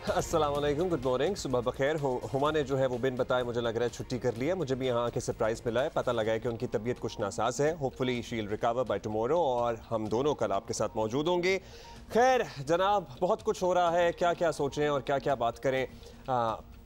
अस्सलाम वालेकुम, good morning, सुबह बखैर। हुमा ने जो है वो बिन बताए मुझे लग रहा है छुट्टी कर लिया। मुझे भी यहाँ आके सरप्राइज़ मिला है, पता लगा है कि उनकी तबीयत कुछ नासाज है। Hopefully she will recover by tomorrow और हम दोनों कल आपके साथ मौजूद होंगे। खैर जनाब, बहुत कुछ हो रहा है, क्या क्या सोचें और क्या क्या बात करें।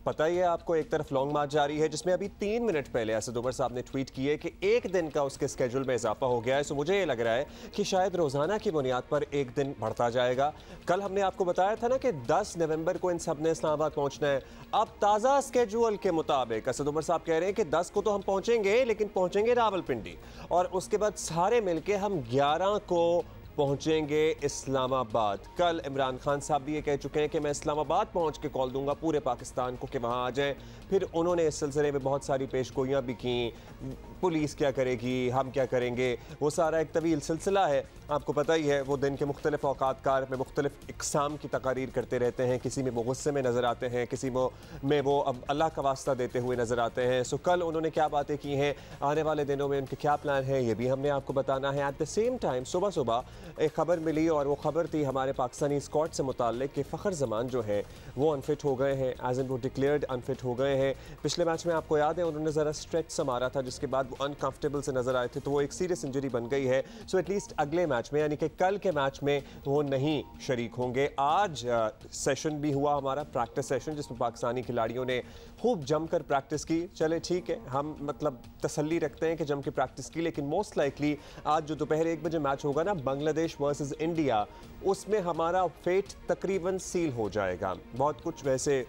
पता ही है आपको, एक तरफ लॉन्ग मार्च जारी है जिसमें अभी 3 मिनट पहले असद उमर साहब ने ट्वीट किए कि एक दिन का उसके स्केड्यूल में इजाफा हो गया है। सो मुझे ये लग रहा है कि शायद रोज़ाना की बुनियाद पर एक दिन बढ़ता जाएगा। कल हमने आपको बताया था ना कि 10 नवंबर को इन सब ने इस्लामाबाद पहुंचना है। अब ताज़ा स्केड्यूल के मुताबिक असद उमर साहब कह रहे हैं कि 10 को तो हम पहुंचेंगे, लेकिन पहुंचेंगे रावलपिंडी, और उसके बाद सारे मिलके हम 11 को पहुंचेंगे इस्लामाबाद। कल इमरान खान साहब भी ये कह चुके हैं कि मैं इस्लामाबाद पहुंच के कॉल दूंगा पूरे पाकिस्तान को कि वहां आ जाए। फिर उन्होंने इस सिलसिले में बहुत सारी पेशगोइयाँ भी की, पुलिस क्या करेगी, हम क्या करेंगे, वो सारा एक तवील सिलसिला है। आपको पता ही है वो दिन के मुख्तलिफ औकात कार में मुख्तलिफ इकसाम की तकारीर करते रहते हैं। किसी में वो गुस्से में नज़र आते हैं, किसी में वो अब अल्लाह का वास्ता देते हुए नज़र आते हैं। सो कल उन्होंने क्या बातें की हैं, आने वाले दिनों में उनके क्या प्लान है, ये भी हमने आपको बताना है। एट द सेम टाइम सुबह सुबह एक खबर मिली और वो खबर थी हमारे पाकिस्तानी स्क्वाड से मुताल्लिक कि फ़खर जमान जो है वो अनफिट हो गए हैं, एज इन वो डिक्लेयर्ड अनफिट हो गए हैं। पिछले मैच में आपको याद है उन्होंने ज़रा स्ट्रेच सा मारा था जिसके बाद वो अनकंफर्टेबल से नज़र आए थे, तो वो एक सीरियस इंजरी बन गई है। सो एटलीस्ट अगले मैच में यानी कि कल के मैच में वो नहीं शरीक होंगे। आज सेशन भी हुआ हमारा, प्रैक्टिस सेशन, जिसमें पाकिस्तानी खिलाड़ियों ने खूब जमकर प्रैक्टिस की। चले ठीक है, हम मतलब तसल्ली रखते हैं कि जम के प्रैक्टिस की, लेकिन मोस्ट लाइकली आज जो दोपहर 1 बजे मैच होगा ना बांग्लादेश वर्सेस इंडिया, उसमें हमारा फेट तकरीबन सील हो जाएगा। बहुत कुछ वैसे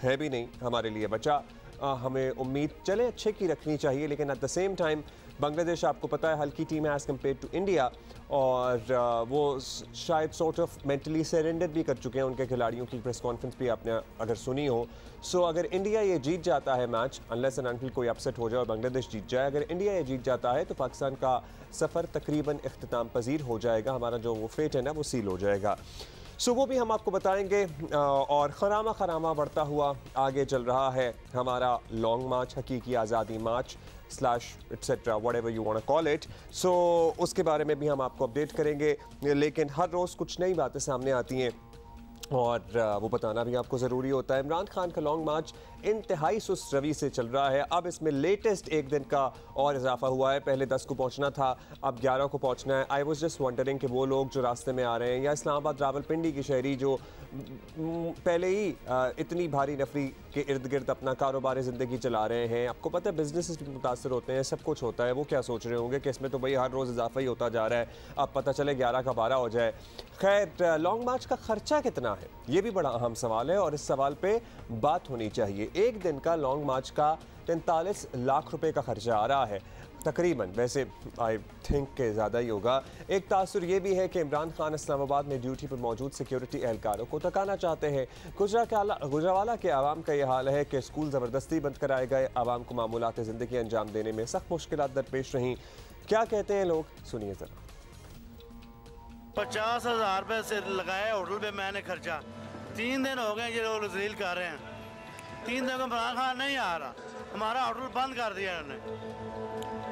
है भी नहीं हमारे लिए बचा। हमें उम्मीद चले अच्छे की रखनी चाहिए, लेकिन at the same time Bangladesh आपको पता है हल्की टीम है एज़ कम्पेयर टू इंडिया, और वो शायद सॉर्ट ऑफ मेंटली सरेंडर भी कर चुके हैं। उनके खिलाड़ियों की प्रेस कॉन्फ्रेंस भी आपने अगर सुनी हो। सो अगर इंडिया ये जीत जाता है मैच, अनलेस एंड अनटिल कोई अपसेट हो जाए और बांग्लादेश जीत जाए, अगर इंडिया ये जीत जाता है तो पाकिस्तान का सफ़र तकरीबन इख्तिताम पजीर हो जाएगा। हमारा जो वो फेट है ना वो सील हो जाएगा। सो वो भी हम आपको बताएंगे। और खरामा बढ़ता हुआ आगे चल रहा है हमारा लॉन्ग मार्च, हकीकी आज़ादी march slash etcetera whatever you want to call it. So उसके बारे में भी हम आपको अपडेट करेंगे, लेकिन हर रोज़ कुछ नई बातें सामने आती हैं और वो बताना भी आपको ज़रूरी होता है। इमरान खान का लॉन्ग मार्च इंतहाई सुस्त रवि से चल रहा है। अब इसमें लेटेस्ट एक दिन का और इजाफा हुआ है। पहले 10 को पहुंचना था, अब 11 को पहुंचना है। आई वाज जस्ट वंडरिंग कि वो लोग जो रास्ते में आ रहे हैं या इस्लामाबाद रावलपिंडी की शहरी जो पहले ही इतनी भारी नफरी के इर्द गिर्द अपना कारोबार ज़िंदगी चला रहे हैं, आपको पता है बिजनेस भी मुतासर होते हैं, सब कुछ होता है, वो क्या सोच रहे होंगे कि इसमें तो भाई हर रोज़ इजाफा ही होता जा रहा है, अब पता चले 11 का 12 हो जाए। खैर लॉन्ग मार्च का खर्चा कितना है ये भी बड़ा अहम सवाल है और इस सवाल पे बात होनी चाहिए। एक दिन का लॉन्ग मार्च का 43 लाख रुपए का खर्चा आ रहा है तकरीबन, वैसे आई थिंक के ज़्यादा ही होगा। एक तासुर ये भी है कि इमरान खान इस्लामाबाद में ड्यूटी पर मौजूद सिक्योरिटी एहलकारों को थकाना चाहते हैं। गुजरावाला के आवाम का ये हाल है कि स्कूल ज़बरदस्ती बंद कराए गए, आवाम को मामूलात ज़िंदगी अंजाम देने में सख्त मुश्किलात दरपेश रहीं। क्या कहते हैं लोग, सुनिए ज़रा। 50,000 रुपये से लगाया होटल पे मैंने खर्चा। 3 दिन हो गए ये लोग जलील कर रहे हैं। 3 दिन को इमरान खान नहीं आ रहा, हमारा होटल बंद कर दिया इन्होंने,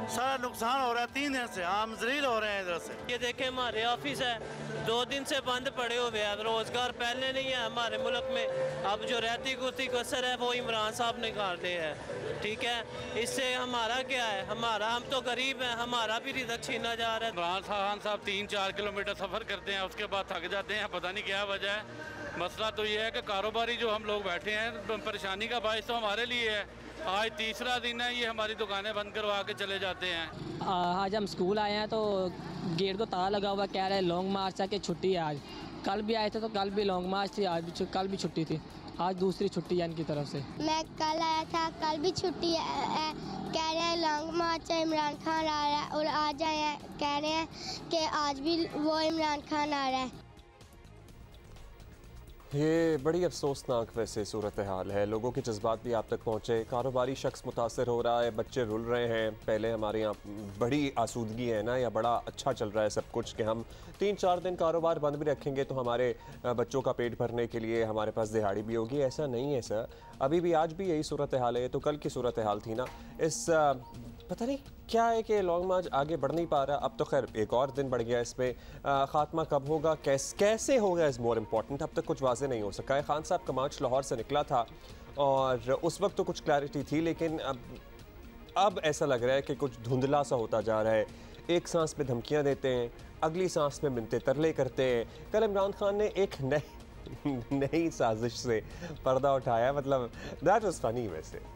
सारा नुकसान हो रहा है। 3 दिन से हम जलील हो रहे हैं इधर से। ये देखें हमारे ऑफिस है 2 दिन से बंद पड़े हुए हैं, रोजगार पहले नहीं है हमारे मुल्क में। अब जो रहती गुती कसर है वो इमरान साहब ने काट दी है, ठीक है। इससे हमारा क्या है, हम तो गरीब हैं, हमारा भी रिज़्क छीना जा रहा है। इमरान खान साहब 3-4 किलोमीटर सफ़र करते हैं, उसके बाद थक जाते हैं, पता नहीं क्या वजह है। मसला तो ये है कि कारोबारी जो हम लोग बैठे हैं, परेशानी का बायस तो हमारे लिए है। आज तीसरा दिन है, ये हमारी दुकानें बंद करवा के चले जाते हैं। आज हम स्कूल आए हैं तो गेट को ताला लगा हुआ, कह रहे हैं लॉन्ग मार्च है कि छुट्टी है आज। कल भी आए थे तो कल भी लॉन्ग मार्च थी, आज भी कल भी छुट्टी थी, आज दूसरी छुट्टी है इनकी तरफ से। मैं कल आया था, कल भी छुट्टी है, कह रहे हैं लॉन्ग मार्च है, इमरान खान आ रहा है, और आज आए हैं कह रहे हैं कि आज भी वो इमरान खान आ रहा है। ये बड़ी अफसोसनाक वैसे सूरत हाल है, लोगों के जज्बात भी आप तक पहुँचे, कारोबारी शख्स मुतासर हो रहा है, बच्चे रुल रहे हैं। पहले हमारे यहाँ बड़ी आसूदगी है ना, या बड़ा अच्छा चल रहा है सब कुछ कि हम 3-4 दिन कारोबार बंद भी रखेंगे तो हमारे बच्चों का पेट भरने के लिए हमारे पास दिहाड़ी भी होगी। ऐसा नहीं है सर, अभी भी आज भी यही सूरत हाल है, तो कल की सूरत हाल थी ना। इस पता नहीं क्या है कि लॉन्ग मार्च आगे बढ़ नहीं पा रहा। अब तो खैर एक और दिन बढ़ गया इसमें, खात्मा कब होगा, कैसे होगा इज़ मोर इम्पॉर्टेंट। अब तक कुछ वाजे नहीं हो सका है। खान साहब का मार्च लाहौर से निकला था और उस वक्त तो कुछ क्लैरिटी थी, लेकिन अब ऐसा लग रहा है कि कुछ धुंधला सा होता जा रहा है। एक सांस में धमकियाँ देते हैं, अगली सांस में मिन्नतें तरले करते हैं। कल इमरान खान ने एक नई साजिश से पर्दा उठाया, मतलब दैट वाज फनी। वैसे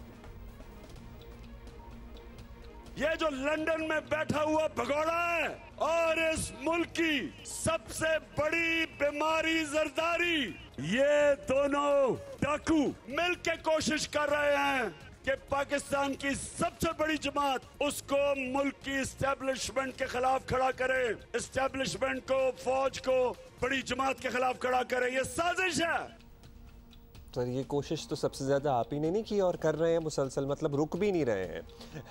ये जो लंदन में बैठा हुआ भगोड़ा है और इस मुल्क की सबसे बड़ी बीमारी जरदारी, ये दोनों डाकू मिलके कोशिश कर रहे हैं कि पाकिस्तान की सबसे बड़ी जमात उसको मुल्क की इस्टेब्लिशमेंट के खिलाफ खड़ा करे, इस्टेब्लिशमेंट को, फौज को बड़ी जमात के खिलाफ खड़ा करे। ये साजिश है। सर ये कोशिश तो सबसे ज़्यादा आप ही ने नहीं की और कर रहे हैं मुसलसल, मतलब रुक भी नहीं रहे हैं।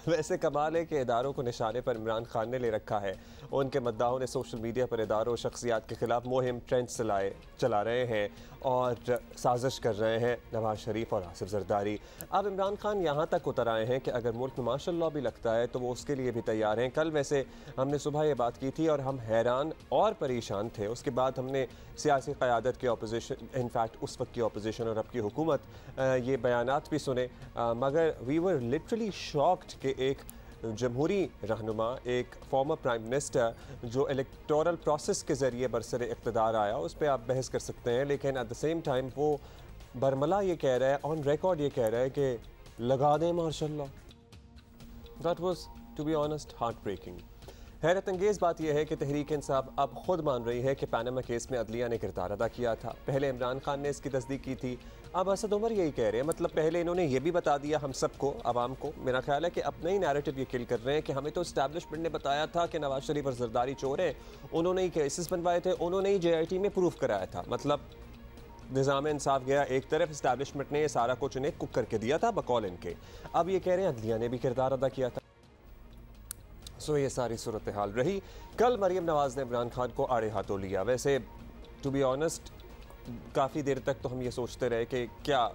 वैसे कमाल है कि इदारों को निशाने पर इमरान खान ने ले रखा है। उनके मद्दाहों ने सोशल मीडिया पर इदारों और शख्सियात के खिलाफ मुहिम ट्रेंड चला रहे हैं और साजिश कर रहे हैं नवाज शरीफ और आसिफ जरदारी। अब इमरान खान यहाँ तक उतर आए हैं कि अगर मुल्क में मार्शल लॉ भी लगता है तो वो उसके लिए भी तैयार हैं। कल वैसे हमने सुबह ये बात की थी और हम हैरान और परेशान थे। उसके बाद हमने सियासी क़यादत की अपोजिशन, इनफैक्ट उस वक्त की अपोजिशन और अब की हुकूमत, ये बयानात भी सुने, मगर वी वर लिटरली शॉक्ड कि एक जमहूरी रहनुमा, एक फॉर्मर प्राइम मिनिस्टर जो इलेक्टोरल प्रोसेस के ज़रिए बरसरे इक़्तिदार आया, उस पर आप बहस कर सकते हैं, लेकिन एट द सेम टाइम वो बरमला ये कह रहा है, ऑन रिकॉर्ड ये कह रहा है कि लगा दें martial law. That was to be honest heart breaking. हैरत अंगेज़ बात यह है कि तहरीक इंसाफ अब खुद मान रही है कि पनामा केस में अदलिया ने किरदार अदा किया था। पहले इमरान खान ने इसकी तस्दीक की थी, अब असद उमर यही कह रहे हैं। मतलब पहले इन्होंने ये भी बता दिया हम सबको, आवाम को। मेरा ख्याल है कि अपना ही नैरेटिव ये किल कर रहे हैं कि हमें तो इस्टेब्लिशमेंट ने बताया था कि नवाज शरीफ और जरदारी चोर हैं, उन्होंने ही केसेस बनवाए थे, उन्होंने ही JIT में प्रूफ कराया था। मतलब निज़ाम इंसाफ गया एक तरफ, इस्टेब्लिशमेंट ने ये सारा कुछ इन्हें कुक करके दिया था बकौल इनके। अब ये कह रहे हैं अदलिया ने भी किरदार अदा किया था। सो ये सारी सूरत हाल रही। कल मरीम नवाज ने इमरान खान को आड़े हाथों लिया। वैसे टू बी ऑनेस्ट काफ़ी देर तक तो हम ये सोचते रहे कि क्या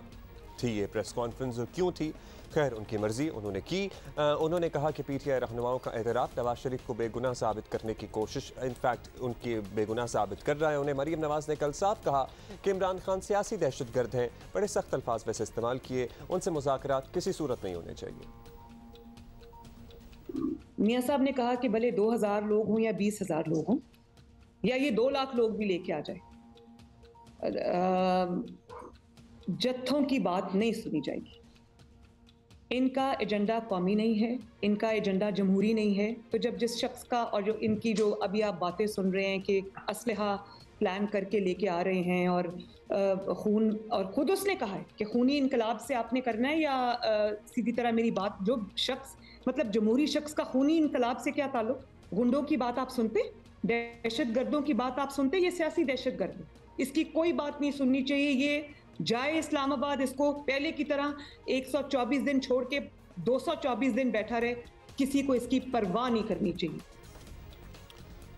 थी ये प्रेस कॉन्फ्रेंस और क्यों थी। खैर उनकी मर्जी उन्होंने की। उन्होंने कहा कि PTI रहनुमाओं का एतराफ़ नवाज शरीफ को बेगुनाह साबित करने की कोशिश, इनफैक्ट उनकी बेगुनाह साबित कर रहा है उन्हें। मरीम नवाज ने कल साफ कहा कि इमरान खान सियासी दहशतगर्द हैं। बड़े सख्त अल्फाज वैसे इस्तेमाल किए, उनसे मुज़ाकरात किसी सूरत नहीं होने चाहिए। मियाँ साहब ने कहा कि भले 2000 लोग हों या 20,000 लोग हों या ये 2 लाख लोग भी लेके आ जाए, जत्थों की बात नहीं सुनी जाएगी। इनका एजेंडा कौमी नहीं है, इनका एजेंडा जमहूरी नहीं है। तो जब जिस शख्स का और जो इनकी जो अभी आप बातें सुन रहे हैं कि असलहा प्लान करके लेके आ रहे हैं और खून, और खुद उसने कहा है कि खूनी इनकलाब से आपने करना है या सीधी तरह मेरी बात, जो शख्स मतलब जमहूरी शख्स का खूनी इनकलाब से क्या ताल्लुक? गुंडों की बात आप सुनते, दहशतगर्दों की बात आप सुनते, ये सियासी दहशतगर्द, इसकी कोई बात नहीं सुननी चाहिए। ये जाए इस्लामाबाद, इसको पहले की तरह 124 दिन छोड़ के 224 दिन बैठा रहे, किसी को इसकी परवाह नहीं करनी चाहिए।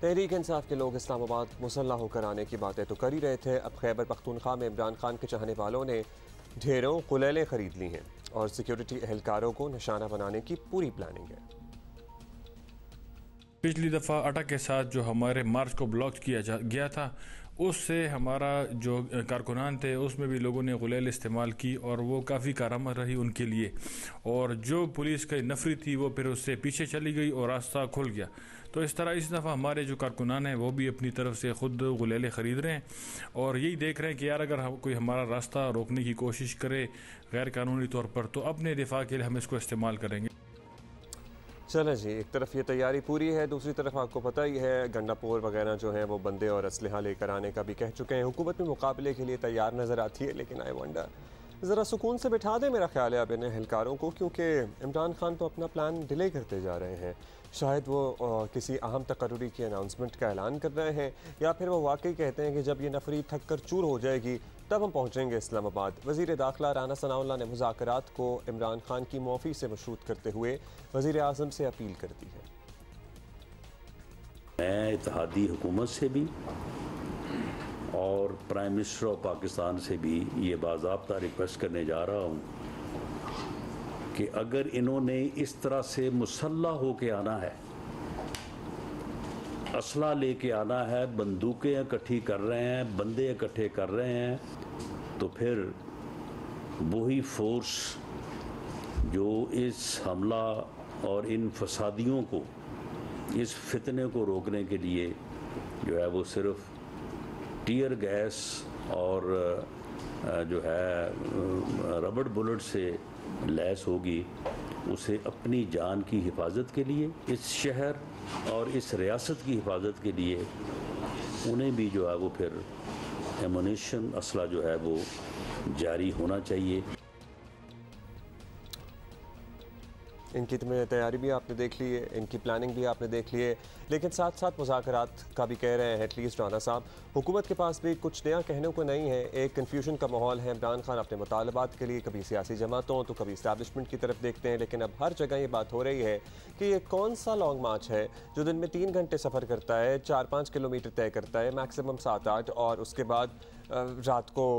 तहरीक इंसाफ के लोग इस्लामाबाद मुसल्ला होकर आने की बातें तो कर ही रहे थे। अब खैबर पख्तूनख्वा में इमरान खान के चाहने वालों ने ढेरों कुलेलें खरीद ली हैं और सिक्योरिटी एहलकारों को निशाना बनाने की पूरी प्लानिंग है। पिछली दफ़ा अटक के साथ जो हमारे मार्च को ब्लॉक किया गया था, उससे हमारा जो कारकुनान थे उसमें भी लोगों ने गुलेल इस्तेमाल की और वो काफ़ी कारामद रही उनके लिए। और जो पुलिस की नफरी थी वो फिर उससे पीछे चली गई और रास्ता खुल गया। तो इस तरह इस दफ़ा हमारे जो कारकुनान हैं वो भी अपनी तरफ से ख़ुद गुलेले ख़रीद रहे हैं और यही देख रहे हैं कि यार अगर कोई हमारा रास्ता रोकने की कोशिश करे गैर कानूनी तौर पर, तो अपने दिफा के लिए हम इसको इस्तेमाल करेंगे। चलो जी, एक तरफ ये तैयारी पूरी है, दूसरी तरफ आपको पता ही है गंडापोर वगैरह जो है वो बंदे और असलहा लेकर आने का भी कह चुके हैं। हुकूमत में मुकाबले के लिए तैयार नज़र आती है, लेकिन आई वंडर ज़रा सुकून से बिठा दें मेरा ख्याल है अब इन एहलकारों को, क्योंकि इमरान खान तो अपना प्लान डिले करते जा रहे हैं। शायद वो किसी अहम तकर्री की अनाउंसमेंट का ऐलान कर रहे हैं या फिर वो वाकई कहते हैं कि जब ये नफरी थक कर चूर हो जाएगी तब हम पहुँचेंगे इस्लामाबाद। वज़ीर दाखिला राना सनाउल्लाह ने मुज़ाकरात को इमरान खान की मौफ़ी से मशरूत करते हुए वज़ीर आज़म से अपील कर दी है। मैं इत्तेहादी हुकूमत से भी और प्राइम मिनिस्टर ऑफ पाकिस्तान से भी ये बाज़ाब्ता रिक्वेस्ट करने जा रहा हूँ कि अगर इन्होंने इस तरह से मुसल्ला होके आना है, असला लेके आना है, बंदूकें इकट्ठी कर रहे हैं, बंदे इकट्ठे कर रहे हैं, तो फिर वही फोर्स जो इस हमला और इन फसादियों को, इस फितने को रोकने के लिए जो है वो सिर्फ टीयर गैस और जो है रबड़ बुलेट से लैस होगी, उसे अपनी जान की हिफाजत के लिए, इस शहर और इस रियासत की हिफाजत के लिए उन्हें भी जो है वो फिर एमुनेशन, असला जो है वो जारी होना चाहिए। इनकी तैयारी भी आपने देख ली है, इनकी प्लानिंग भी आपने देख ली है, लेकिन साथ साथ मुज़ाकरात का भी कह रहे हैं एटलीस्ट राना साहब। हुकूमत के पास भी कुछ नया कहने को नहीं है, एक कन्फ्यूजन का माहौल है। इमरान खान अपने मुतालबात के लिए कभी सियासी जमातों तो कभी इस्टेब्लिशमेंट की तरफ देखते हैं, लेकिन अब हर जगह ये बात हो रही है कि ये कौन सा लॉन्ग मार्च है जो दिन में 3 घंटे सफ़र करता है, 4-5 किलोमीटर तय करता है, मैक्सिमम 7-8, और उसके बाद रात को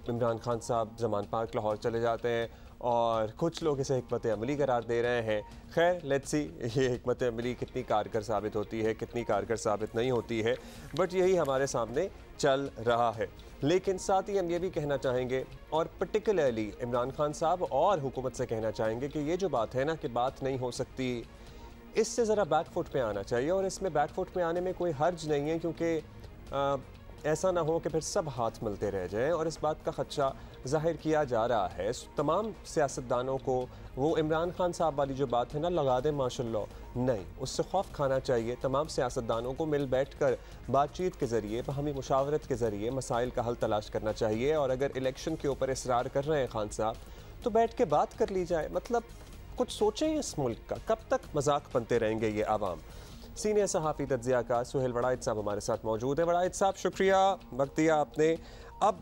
इमरान खान साहब ज़मान पार्क लाहौर चले जाते हैं और कुछ लोग इसे हिकमत अमली करार दे रहे हैं। खैर लेट्स सी ये हिकमत अमली कितनी कारगर साबित होती है, कितनी कारगर साबित नहीं होती है, बट यही हमारे सामने चल रहा है। लेकिन साथ ही हम ये भी कहना चाहेंगे और पर्टिकुलरली इमरान खान साहब और हुकूमत से कहना चाहेंगे कि ये जो बात है ना कि बात नहीं हो सकती, इससे ज़रा बैकफुट पे आना चाहिए। और इसमें बैकफुट पे आने में कोई हर्ज नहीं है, क्योंकि ऐसा ना हो कि फिर सब हाथ मिलते रह जाएं, और इस बात का खदशा जाहिर किया जा रहा है तमाम सियासतदानों को। वो इमरान खान साहब वाली जो बात है ना, लगा दें माशाल्लाह, नहीं, उससे खौफ खाना चाहिए। तमाम सियासतदानों को मिल बैठ कर बातचीत के ज़रिए, बाहमी मुशावरत के ज़रिए मसाइल का हल तलाश करना चाहिए। और अगर इलेक्शन के ऊपर इसरार कर रहे हैं खान साहब, तो बैठ के बात कर ली जाए। मतलब कुछ सोचें इस मुल्क का, कब तक मजाक बनते रहेंगे ये आवाम। सीनियर सहाफ़ी तज्ज़िया का सुहेल वड़ाइद साहब हमारे साथ मौजूद है। वड़ाइद साहब शुक्रिया, वक्त दिया आपने। अब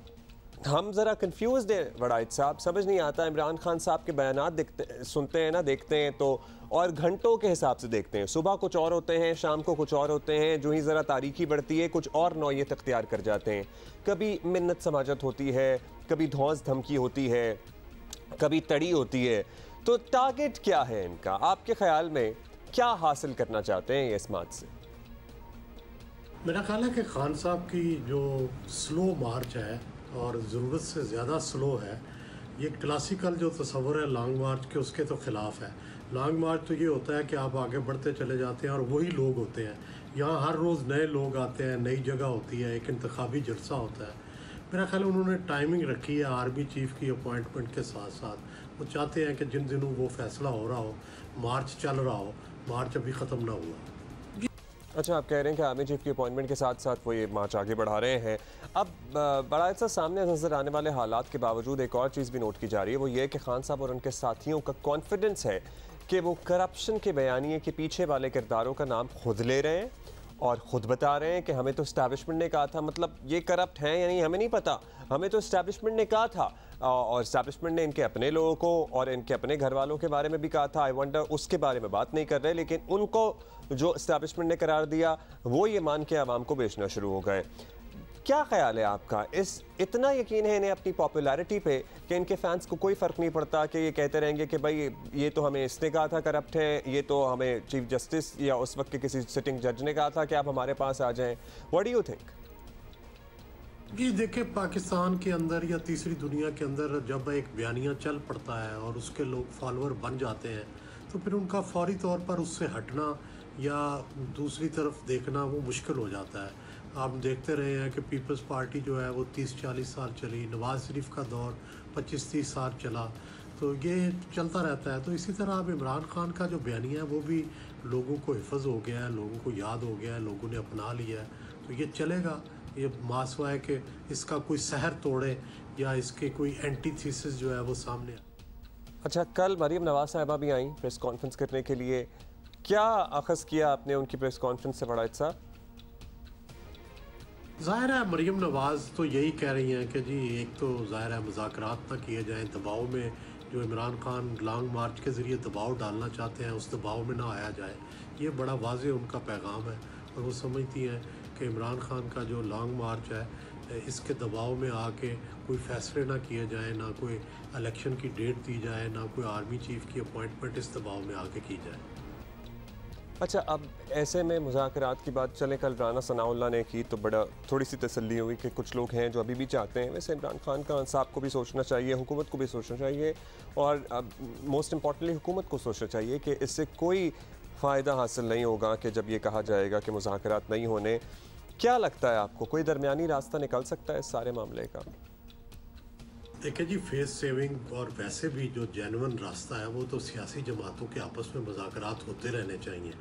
हम ज़रा कंफ्यूज हैं वड़ाइद साहब, समझ नहीं आता, इमरान खान साहब के बयानात सुनते हैं ना, देखते हैं तो, और घंटों के हिसाब से देखते हैं, सुबह कुछ और होते हैं, शाम को कुछ और होते हैं, जो ही ज़रा तारीखी बढ़ती है कुछ और नौयत अख्तियार कर जाते हैं। कभी मिन्नत समाजत होती है, कभी धौंस धमकी होती है, कभी तड़ी होती है। तो टारगेट क्या है इनका, आपके ख्याल में क्या हासिल करना चाहते हैं ये इस बात से? मेरा ख्याल है कि खान साहब की जो स्लो मार्च है और ज़रूरत से ज़्यादा स्लो है, ये क्लासिकल जो तस्वर है लॉन्ग मार्च के, उसके तो ख़िलाफ़ है। लॉन्ग मार्च तो ये होता है कि आप आगे बढ़ते चले जाते हैं और वही लोग होते हैं। यहाँ हर रोज़ नए लोग आते हैं, नई जगह होती है, एक इंतखाबी जलसा होता है। मेरा ख्याल है उन्होंने टाइमिंग रखी है आर्मी चीफ़ की अपॉइंटमेंट के साथ साथ। वो चाहते हैं कि जिन दिनों वो फैसला हो रहा हो, मार्च चल रहा हो, मार्च अभी ख़त्म ना हुआ। अच्छा, आप कह रहे हैं कि आर्मी चीफ की अपॉइंटमेंट के साथ साथ वो ये मार्च आगे बढ़ा रहे हैं। अब बड़ा सा सामने नजर आने वाले हालात के बावजूद एक और चीज़ भी नोट की जा रही है, वो ये कि खान साहब और उनके साथियों का कॉन्फिडेंस है कि वो करप्शन के बयानिए के पीछे वाले किरदारों का नाम खुद ले रहे हैं और ख़ुद बता रहे हैं कि हमें तो इस्टेब्लिशमेंट ने कहा था। मतलब ये करप्ट हैं या नहीं हमें नहीं पता, हमें तो इस्टेब्लिशमेंट ने कहा था, और इस्टेब्लिशमेंट ने इनके अपने लोगों को और इनके अपने घर वालों के बारे में भी कहा था। आई वंडर उसके बारे में बात नहीं कर रहे, लेकिन उनको जो इस्टेब्लिशमेंट ने करार दिया वो ये मान के आवाम को बेचना शुरू हो गए। क्या ख्याल है आपका, इतना यकीन है इन्हें अपनी पॉपुलैरिटी पे कि इनके फैंस को कोई फ़र्क नहीं पड़ता कि ये कहते रहेंगे कि भाई ये तो हमें इसने कहा था करप्ट है, ये तो हमें चीफ जस्टिस या उस वक्त के किसी सिटिंग जज ने कहा था कि आप हमारे पास आ जाएं। What do you think? जी देखिए, पाकिस्तान के अंदर या तीसरी दुनिया के अंदर जब एक बयानिया चल पड़ता है और उसके लोग फॉलोअर बन जाते हैं, तो फिर उनका फौरी तौर पर उससे हटना या दूसरी तरफ देखना वो मुश्किल हो जाता है। आप देखते रहे हैं कि पीपल्स पार्टी जो है वो 30-40 साल चली, नवाज़ शरीफ का दौर 25-30 साल चला, तो ये चलता रहता है। तो इसी तरह अब इमरान खान का जो बयानिया है वो भी लोगों को हिफज हो गया है, लोगों को याद हो गया है, लोगों ने अपना लिया है, तो ये चलेगा। ये मासवा है कि इसका कोई सहर तोड़े या इसके कोई एंटीथीसिस जो है वो सामने आए। अच्छा, कल मरीम नवाज साहिबा भी आई प्रेस कॉन्फ्रेंस करने के लिए, क्या अखज़ किया आपने उनकी प्रेस कॉन्फ्रेंस से? बड़ा साहब, ज़ाहिर है मरीम नवाज़ तो यही कह रही हैं कि जी एक तो ज़ाहिर है मुज़ाकरात ना किए जाएं, दबाव में जो इमरान खान लॉन्ग मार्च के ज़रिए दबाव डालना चाहते हैं उस दबाव में ना आया जाए। ये बड़ा वाज़ेह उनका पैगाम है और वो समझती हैं कि इमरान खान का जो लॉन्ग मार्च है इसके दबाव में आके कोई फैसले ना किए जाए, ना कोई इलेक्शन की डेट दी जाए, ना कोई आर्मी चीफ की अपॉइंटमेंट इस दबाव में आके की जाए। अच्छा, अब ऐसे में मुज़ाकरात की बात चले, कल राना सनाउल्लाह ने की तो बड़ा थोड़ी सी तसल्ली हुई कि कुछ लोग हैं जो अभी भी चाहते हैं। वैसे इमरान खान का साहब को भी सोचना चाहिए, हुकूमत को भी सोचना चाहिए, और मोस्ट इम्पॉर्टेंटली हुकूमत को सोचना चाहिए कि इससे कोई फ़ायदा हासिल नहीं होगा कि जब ये कहा जाएगा कि मुज़ाकरात नहीं होने। क्या लगता है आपको, कोई दरमियानी रास्ता निकल सकता है इस सारे मामले का? देखिए जी, फेस सेविंग और वैसे भी जो जेन्युइन रास्ता है वो तो सियासी जमातों के आपस में मुज़ाकरात होते रहने चाहिए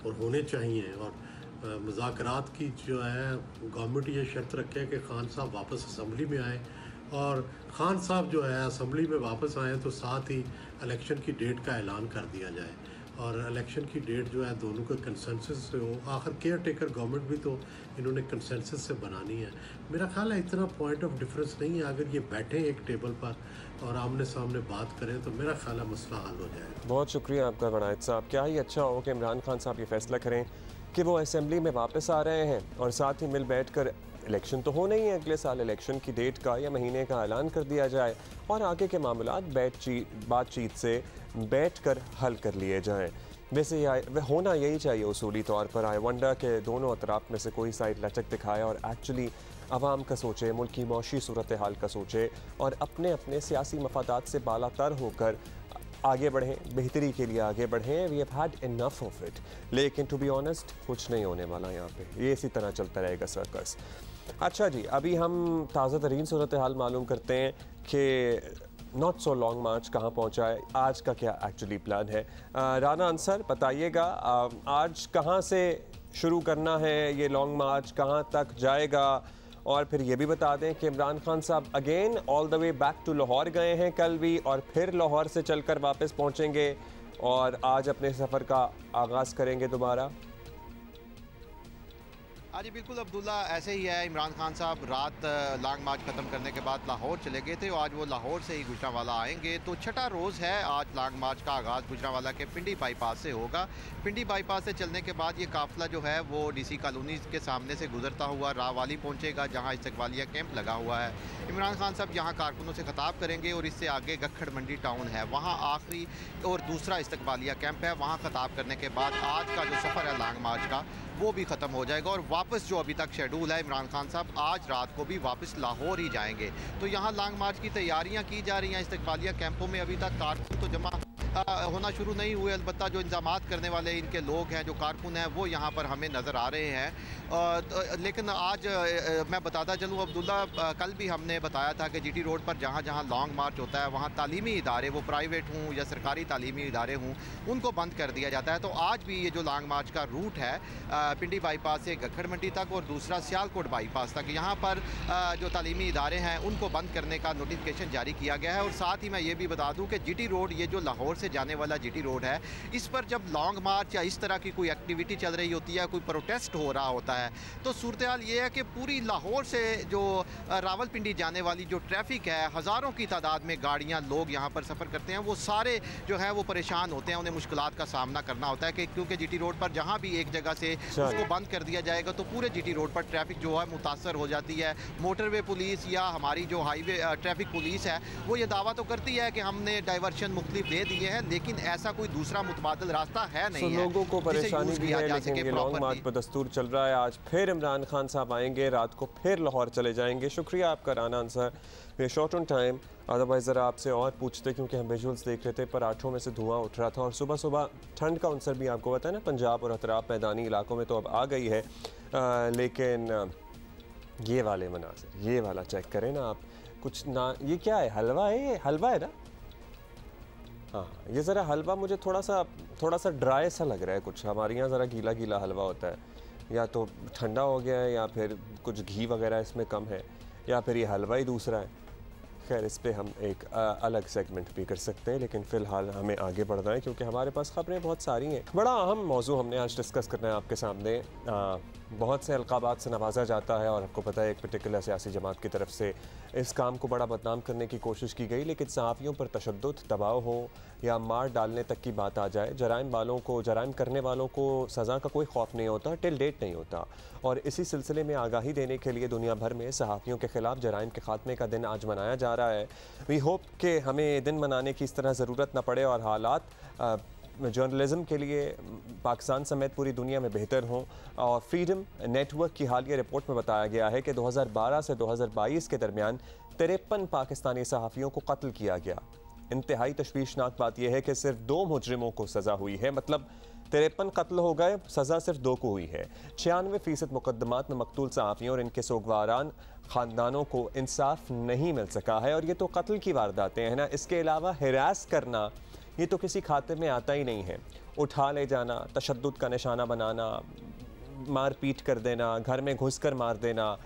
और होने चाहिए। और मुज़ाकरात की जो है गवर्नमेंट ये शर्त रखे कि खान साहब वापस असम्बली में आए, और खान साहब जो है असम्बली में वापस आए तो साथ ही इलेक्शन की डेट का ऐलान कर दिया जाए, और इलेक्शन की डेट जो है दोनों के कंसेंसस से हो। आखिर केयर टेकर गवर्नमेंट भी तो इन्होंने कंसेंसस से बनानी है। मेरा ख्याल है इतना पॉइंट ऑफ डिफरेंस नहीं है। अगर ये बैठे एक टेबल पर और आमने सामने बात करें तो मेरा ख्याल है मसला हल हो जाएगा। बहुत शुक्रिया आपका वनायत साहब। क्या ही अच्छा हो कि इमरान खान साहब ये फैसला करें कि वो असेंबली में वापस आ रहे हैं, और साथ ही मिल बैठ कर इलेक्शन तो होना ही है अगले साल, इलेक्शन की डेट का या महीने का ऐलान कर दिया जाए, और आगे के मामलात बातचीत से बैठ कर हल कर लिए जाएँ। वैसे होना यही चाहिए उसूली तौर पर। आई वंडर के दोनों अतराफ में से कोई साइड लचक दिखाए और एक्चुअली आवाम का सोचे, मुल्क की मौशी सूरत हाल का सोचे, और अपने अपने सियासी मफादात से बालातर होकर आगे बढ़ें, बेहतरी के लिए आगे बढ़ें। We have had enough of it. लेकिन टू बी ऑनेस्ट कुछ नहीं होने वाला यहाँ पे, ये इसी तरह चलता रहेगा सर्कस। अच्छा जी, अभी हम ताज़ा तरीन सूरत हाल मालूम करते हैं कि नॉट सो लॉन्ग मार्च कहाँ पहुँचा है, आज का क्या एक्चुअली प्लान है। राना अंसर बताइएगा, आज कहाँ से शुरू करना है ये लॉन्ग मार्च, कहाँ तक जाएगा, और फिर ये भी बता दें कि इमरान खान साहब again all the way back to Lahore गए हैं कल भी, और फिर लाहौर से चलकर वापस पहुँचेंगे और आज अपने सफ़र का आगाज़ करेंगे दोबारा। हाँ जी बिल्कुल अब्दुल्ला, ऐसे ही है। इमरान खान साहब रात लॉन्ग मार्च ख़त्म करने के बाद लाहौर चले गए थे, और आज वो लाहौर से ही गुजरांवाला आएंगे। तो छठा रोज़ है आज लॉन्ग मार्च का आगाज़ गुजरांवाला के पिंडी बाईपास से होगा। पिंडी बाईपास से चलने के बाद ये काफ़िला जो है वो डीसी कॉलोनी के सामने से गुजरता हुआ रावाली पहुँचेगा, जहाँ इस्तकबालिया कैंप लगा हुआ है। इमरान खान साहब यहाँ कारकुनों से खिताब करेंगे, और इससे आगे गखड़ मंडी टाउन है, वहाँ आखिरी और दूसरा इस्तकबालिया कैंप है। वहाँ खिताब करने के बाद आज का जो सफ़र है लॉन्ग मार्च का वो भी ख़त्म हो जाएगा, और वापस जो अभी तक शेड्यूल है इमरान खान साहब आज रात को भी वापस लाहौर ही जाएंगे। तो यहाँ लॉन्ग मार्च की तैयारियाँ की जा रही हैं। इस्तकबालिया कैंपों में अभी तक कारकुन तो जमा होना शुरू नहीं हुए, अलबत्ता जो इंतजामात करने वाले इनके लोग हैं, जो कारकुन हैं, वो यहाँ पर हमें नज़र आ रहे हैं। लेकिन आज मैं बताता चलूँ अब्दुल्ला, कल भी हमने बताया था कि जीटी रोड पर जहाँ जहाँ लॉन्ग मार्च होता है वहाँ तालीमी इदारे, वो प्राइवेट हों या सरकारी तालीमी इदारे हों, उनको बंद कर दिया जाता है। तो आज भी ये जो लॉन्ग मार्च का रूट है पिंडी बाईपास से गखड़ मंडी तक और दूसरा सियालकोट बाईपास तक, यहाँ पर जो तालीमी इदारे हैं उनको बंद करने का नोटिफिकेशन जारी किया गया है। और साथ ही मैं ये भी बता दूँ कि जीटी रोड, ये जो लाहौर से जाने वाला जीटी रोड है, इस पर जब लॉन्ग मार्च या इस तरह की कोई एक्टिविटी चल रही होती है, कोई प्रोटेस्ट हो रहा होता है, तो सूरत हाल ये है कि पूरी लाहौर से जो रावलपिंडी जाने वाली जो ट्रैफिक है, हज़ारों की तादाद में गाड़ियाँ, लोग यहाँ पर सफ़र करते हैं, वो सारे जो है वो परेशान होते हैं, उन्हें मुश्किलात का सामना करना होता है कि क्योंकि जीटी रोड पर जहाँ भी एक जगह से उसको बंद कर दिया जाएगा तो पूरे जीटी रोड पर ट्रैफिक जो है मुतासर हो जाती है। मोटरवे पुलिस या हमारी जो हाईवे ट्रैफिक पुलिस है वो ये दावा तो करती है कि हमने डाइवर्शन मुख्तलिफ दे दिए हैं, लेकिन ऐसा कोई दूसरा मुतबादिल रास्ता है नहीं है। लोगों को परेशानी भी है, लेकिन ये लॉन्ग मार्च पर दस्तूर चल रहा है। आज फिर इमरान खान साहब आएंगे, रात को फिर लाहौर चले जाएंगे। शुक्रिया आपका राना अंसर। वे शॉर्ट ऑन टाइम, अदरवाइज़ ज़रा आपसे और पूछते, क्योंकि हम विजुअल्स देख रहे थे, पराठों में से धुआं उठ रहा था, और सुबह सुबह ठंड का अंसर भी आपको पता है ना, पंजाब और अतराफ मैदानी इलाकों में तो अब आ गई है। लेकिन ये वाले मनाज़िर, ये वाला चेक करें ना आप, कुछ ना, ये क्या है, हलवा है, ये हलवा है ना? हाँ, ये ज़रा हलवा मुझे थोड़ा सा ड्राई सा लग रहा है कुछ। हमारे यहाँ ज़रा गीला गीला हलवा होता है, या तो ठंडा हो गया है, या फिर कुछ घी वगैरह इसमें कम है, या फिर ये हलवा ही दूसरा है। खैर इस पे हम एक अलग सेगमेंट भी कर सकते हैं, लेकिन फ़िलहाल हमें आगे बढ़ना है क्योंकि हमारे पास ख़बरें बहुत सारी हैं। बड़ा अहम मौजू हमने आज डिस्कस करना है आपके सामने। बहुत से अलक़ाबात से नवाजा जाता है और आपको पता है एक पर्टिकुलर सियासी जमात की तरफ से इस काम को बड़ा बदनाम करने की कोशिश की गई, लेकिन सहाफ़ियों पर तशद्दुद, दबाव हो या मार डालने तक की बात आ जाए, जराइम करने वालों को सज़ा का कोई खौफ नहीं होता, टिल डेट नहीं होता। और इसी सिलसिले में आगाही देने के लिए दुनिया भर में सहाफ़ियों के ख़िलाफ़ जराइम के ख़ात्मे का दिन आज मनाया जा रहा है। वी होप कि हमें दिन मनाने की इस तरह ज़रूरत न पड़े और हालात जर्नलिज़म के लिए पाकिस्तान समेत पूरी दुनिया में बेहतर हों। और फ्रीडम नेटवर्क की हालिया रिपोर्ट में बताया गया है कि 2012 से 2022 के दरमियान 53 पाकिस्तानी सहाफ़ियों को कत्ल किया गया। इंतहाई तशवीशनाक बात यह है कि सिर्फ 2 मुजरिमों को सज़ा हुई है, मतलब 53 कत्ल हो गए, सज़ा सिर्फ 2 को हुई है। 96% मुकदमात में मकतूल सहाफ़ियों और इनके सोगवारान ख़ानदानों को इंसाफ नहीं मिल सका है। और ये तो कत्ल की वारदातें हैं ना, इसके अलावा हिरास करना ये तो किसी खाते में आता ही नहीं है। उठा ले जाना, तशद्दुद का निशाना बनाना, मार पीट कर देना, घर में घुसकर मार देना,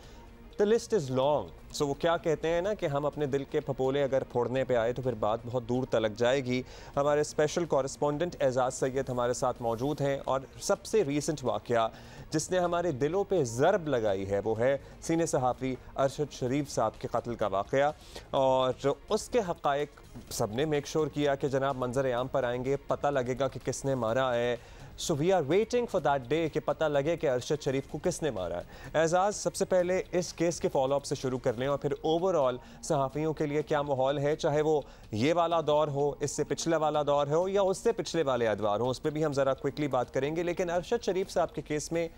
द लिस्ट इज़ लॉन्ग। सो वो क्या कहते हैं ना कि हम अपने दिल के फपोले अगर फोड़ने पे आए तो फिर बात बहुत दूर तलक जाएगी। हमारे स्पेशल कॉरेस्पॉन्डेंट एजाज़ सैयद हमारे साथ मौजूद हैं और सबसे रीसेंट वाक़या जिसने हमारे दिलों पे ज़रब लगाई है वो है सीनियर सहाफ़ी अरशद शरीफ साहब के कत्ल का वाक़या। और उसके हक़ाइक़ सबने मेक श्योर किया कि जनाब मंजर आम पर आएंगे, पता लगेगा कि किसने मारा है। So we are waiting for that day कि पता लगे कि अरशद शरीफ को किसने मारा है। एजाज़, सबसे पहले इस केस के फॉलोअप से शुरू कर लें और फिर ओवरऑल सहाफ़ियों के लिए क्या माहौल है, चाहे वो ये वाला दौर हो, इससे पिछले वाला दौर हो या उससे पिछले वाले अदवार हो, उस पर भी हम ज़रा क्विकली बात करेंगे। लेकिन अरशद शरीफ साहब के केस में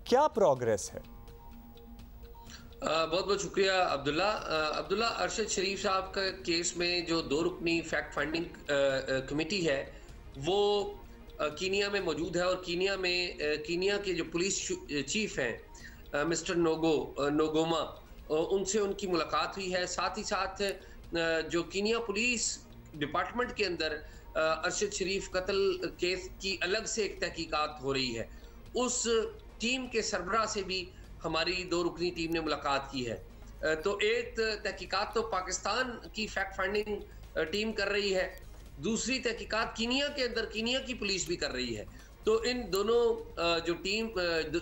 क्या प्रोग्रेस है? बहुत बहुत शुक्रिया अब्दुल्ला। अरशद शरीफ साहब का केस में जो 2 रुकनी फैक्ट फाइंडिंग कमेटी है वो कीनिया में मौजूद है। और कीनिया के जो पुलिस चीफ हैं मिस्टर नोगोमा, उनसे उनकी मुलाकात हुई है। साथ ही साथ जो कीनिया पुलिस डिपार्टमेंट के अंदर अरशद शरीफ कत्ल केस की अलग से एक तहकीकात हो रही है, उस टीम के सरबराह से भी हमारी 2 रुकनी टीम ने मुलाकात की है। तो एक तहकीकात तो पाकिस्तान की फैक्ट फाइंडिंग टीम कर रही है, दूसरी तहकीकात कीनिया के अंदर कीनिया की पुलिस भी कर रही है। तो इन दोनों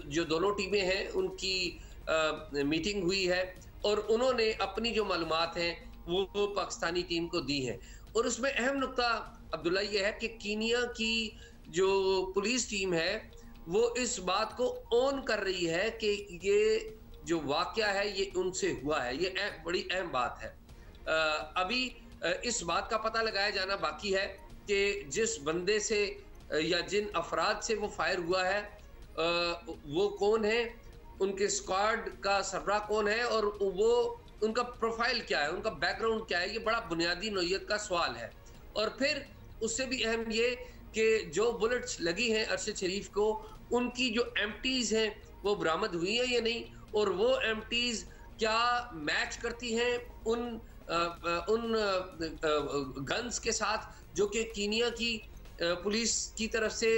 जो दोनों टीमें हैं उनकी मीटिंग हुई है और उन्होंने अपनी जो मालूमात हैं वो पाकिस्तानी टीम को दी हैं। और उसमें अहम नुक्ता अब्दुल्ला ये है कि कीनिया की जो पुलिस टीम है वो इस बात को ऑन कर रही है कि ये जो वाक़या है ये उनसे हुआ है। ये बड़ी अहम बात है। अभी इस बात का पता लगाया जाना बाकी है कि जिस बंदे से या जिन अफराद से वो फायर हुआ है वो कौन है, उनके स्क्वाड का सरबराह कौन है और वो उनका प्रोफाइल क्या है, उनका बैकग्राउंड क्या है। ये बड़ा बुनियादी नौइयत का सवाल है। और फिर उससे भी अहम ये कि जो बुलेट्स लगी हैं अरशद शरीफ को, उनकी जो एम्प्टीज़ हैं वो बरामद हुई हैं या नहीं, और वो एम्प्टीज़ क्या मैच करती हैं उन गन्स के साथ जो कि कीनिया की पुलिस की तरफ से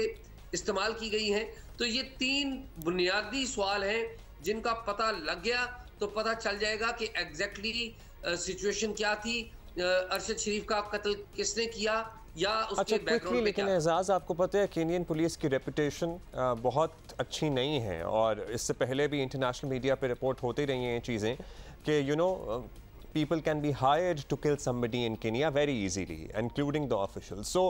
इस्तेमाल की गई हैं। तो ये 3 बुनियादी सवाल हैं जिनका पता लग गया तो पता चल जाएगा कि एग्जैक्टली सिचुएशन क्या थी, अरशद शरीफ का कत्ल किसने किया या उसके बैकग्राउंड में क्या। लेकिन एजाज़, आपको पता है कीनियन पुलिस की रेपुटेशन बहुत अच्छी नहीं है और इससे पहले भी इंटरनेशनल मीडिया पे रिपोर्ट होती रही हैं ये चीज़ें कि people can be hired to kill somebody in Kenya very easily, including the officials. So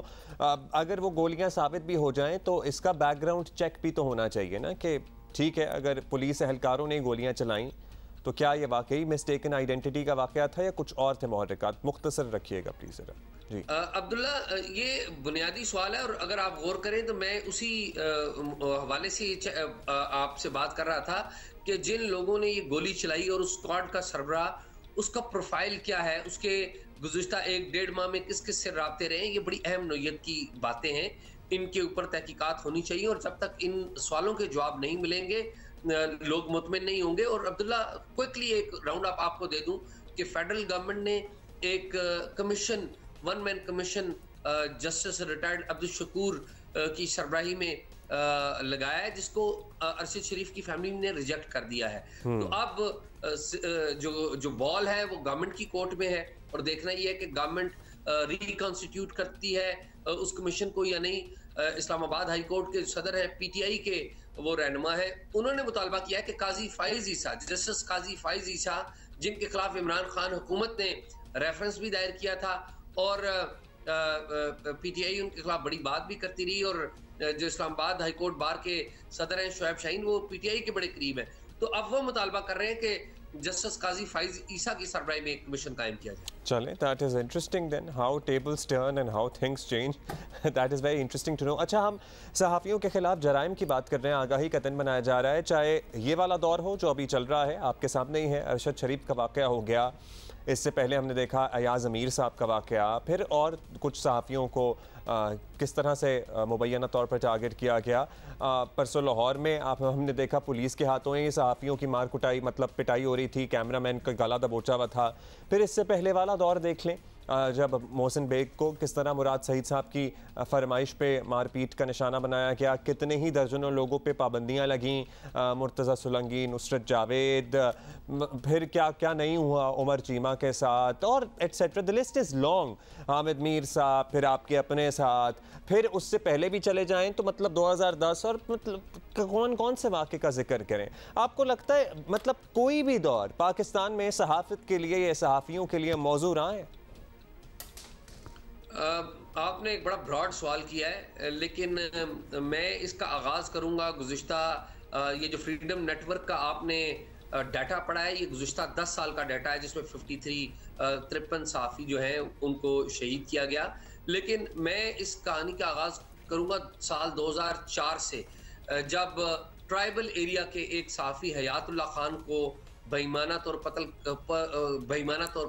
अगर वो गोलियां साबित भी हो जाएं तो इसका बैकग्राउंड चेक भी तो होना चाहिए ना कि ठीक है, अगर पुलिस एहलकारों ने गोलियां चलाईं तो क्या ये वाकई मिस्टेकन आइडेंटिटी का वाकया था या कुछ और थे मुहर्रिकात? मुख्तसर रखिएगा प्लीज जरा। जी अब्दुल्ला, ये बुनियादी सवाल है और अगर आप गौर करें तो मैं उसी हवाले से आपसे बात कर रहा था कि जिन लोगों ने ये गोली चलाई और उस स्क्वाड का सरबराह, उसका प्रोफाइल क्या है, उसके गुज़िश्ता 1-1.5 माह में किस किस से राब्ते रहे, ये बड़ी अहम नौइयत की बातें हैं। इनके ऊपर तहकीकात होनी चाहिए और जब तक इन सवालों के जवाब नहीं मिलेंगे लोग मुतमिन नहीं होंगे। और अब्दुल्ला, क्विकली एक राउंड अप आपको दे दूं कि फेडरल गवर्नमेंट ने एक commission, 1 man commission justice retired Abdul Shakoor की सरबराही में लगाया है, जिसको अरशद शरीफ की फैमिली ने रिजेक्ट कर दिया है। तो अब जो बॉल है वो गवर्नमेंट की कोर्ट में है और देखना ये है कि गवर्नमेंट रिकॉन्स्टिट्यूट करती है उस कमीशन को या नहीं। इस्लामाबाद हाई कोर्ट के सदर है, पीटीआई के वो रहनुमा है, उन्होंने मुतालबा किया है कि काजी फाइज ईसा, जस्टिस काजी फाइज ईसा, जिनके खिलाफ इमरान खान हुकूमत ने रेफरेंस भी दायर किया था और पीटीआई उनके खिलाफ बड़ी बात भी करती रही, और जो इस्लामाबाद हाई कोर्ट बार के सदर हैं शुएब शाहीन, वो पीटीआई के बड़े करीब हैं। तो अब वो मुतालबा कर रहे हैं कि जस्टिस काजी फाइज ईसा की सरबराही में एक कमीशन कायम किया जाए। चलें, that is interesting then, how tables turn and how things change, that is very interesting to know. अच्छा, हम सहाफ़ियों के खिलाफ जराइम की बात कर रहे हैं, आगाही का दिन बनाया जा रहा है, चाहे ये वाला दौर हो जो अभी चल रहा है, आपके सामने ही है अरशद शरीफ का वाक़या हो गया, इससे पहले हमने देखा अयाज अमीर साहब का वाक़या, फिर और कुछ सहाफ़ियों को किस तरह से मुबैना तौर पर टारगेट किया गया। परसों लाहौर में हमने देखा पुलिस के हाथों ही सहाफ़ियों की मार कुटाई, मतलब पिटाई हो रही थी, कैमरामैन का गला दबोचा हुआ था। फिर इससे पहले वाला दौर देख लें जब मोहसिन बेग को किस तरह मुराद सईद साहब की फरमाइश पे मारपीट का निशाना बनाया गया, कितने ही दर्जनों लोगों पे पाबंदियां लगीं, मुर्तज़ा सुलंगी, नुसरत जावेद, फिर क्या क्या नहीं हुआ उमर चीमा के साथ, और etcetera, the list is long. Hamid Mir साहब, फिर आपके अपने साथ, फिर उससे पहले भी चले जाएं तो मतलब 2010, और मतलब कौन कौन से वाक़े का जिक्र करें। आपको लगता है मतलब कोई भी दौर पाकिस्तान में सहाफ़त के लिए या सहाफ़ियों के लिए मौजू रहा है? आपने एक बड़ा ब्रॉड सवाल किया है, लेकिन मैं इसका आगाज़ करूंगा गुज़िश्ता ये जो फ्रीडम नेटवर्क का आपने डाटा पढ़ा है, ये गुज़िश्ता 10 साल का डाटा है, जिसमें 53 सहाफ़ी जो हैं उनको शहीद किया गया। लेकिन मैं इस कहानी का आगाज़ करूंगा साल 2004 से, जब ट्राइबल एरिया के एक सहाफ़ी हयातुल्लाह खान को बेईमाना तौर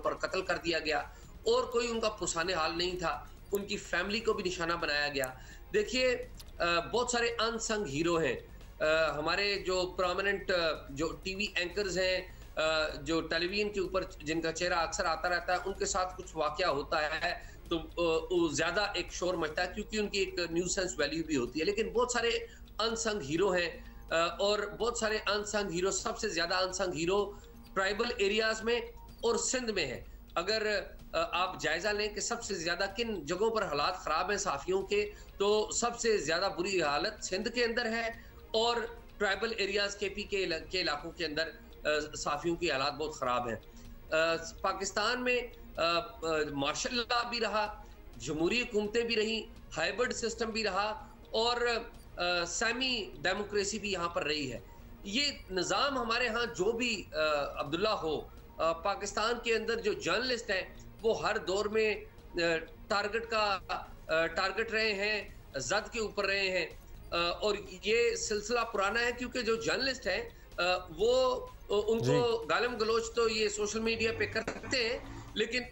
पर कत्ल कर दिया गया और कोई उनका पुसाने हाल नहीं था, उनकी फैमिली को भी निशाना बनाया गया। देखिए, बहुत सारे अनसंग हीरो हैं, हमारे जो प्रोमिनेंट जो टीवी एंकर्स हैं, जो टेलीविजन के ऊपर जिनका चेहरा अक्सर आता रहता है, उनके साथ कुछ वाकया होता है तो ज़्यादा एक शोर मचता है, क्योंकि उनकी एक न्यूसेंस वैल्यू भी होती है। लेकिन बहुत सारे अनसंग हीरो हैं, और बहुत सारे अनसंग हीरो, सबसे ज़्यादा अनसंग हीरो ट्राइबल एरियाज़ में और सिंध में है। अगर आप जायजा लें कि सबसे ज्यादा किन जगहों पर हालात खराब हैं सहाफियों के, तो सबसे ज्यादा बुरी हालत सिंध के अंदर है और ट्राइबल एरियाज केपी के इलाकों के अंदर सहाफियों की हालात बहुत खराब हैं। पाकिस्तान में मार्शल लॉ भी रहा, जमहूरी हुकूमतें भी रही, हाइब्रिड सिस्टम भी रहा, और सेमी डेमोक्रेसी भी यहाँ पर रही है। ये निज़ाम हमारे यहाँ जो भी अब्दुल्ला हो, पाकिस्तान के अंदर जो जर्नलिस्ट हैं वो हर दौर में टारगेट रहे हैं, जद के ऊपर रहे हैं, और ये सिलसिला पुराना है, क्योंकि जो जर्नलिस्ट हैं वो उनको गालिम गलोच तो ये सोशल मीडिया पे करते हैं, लेकिन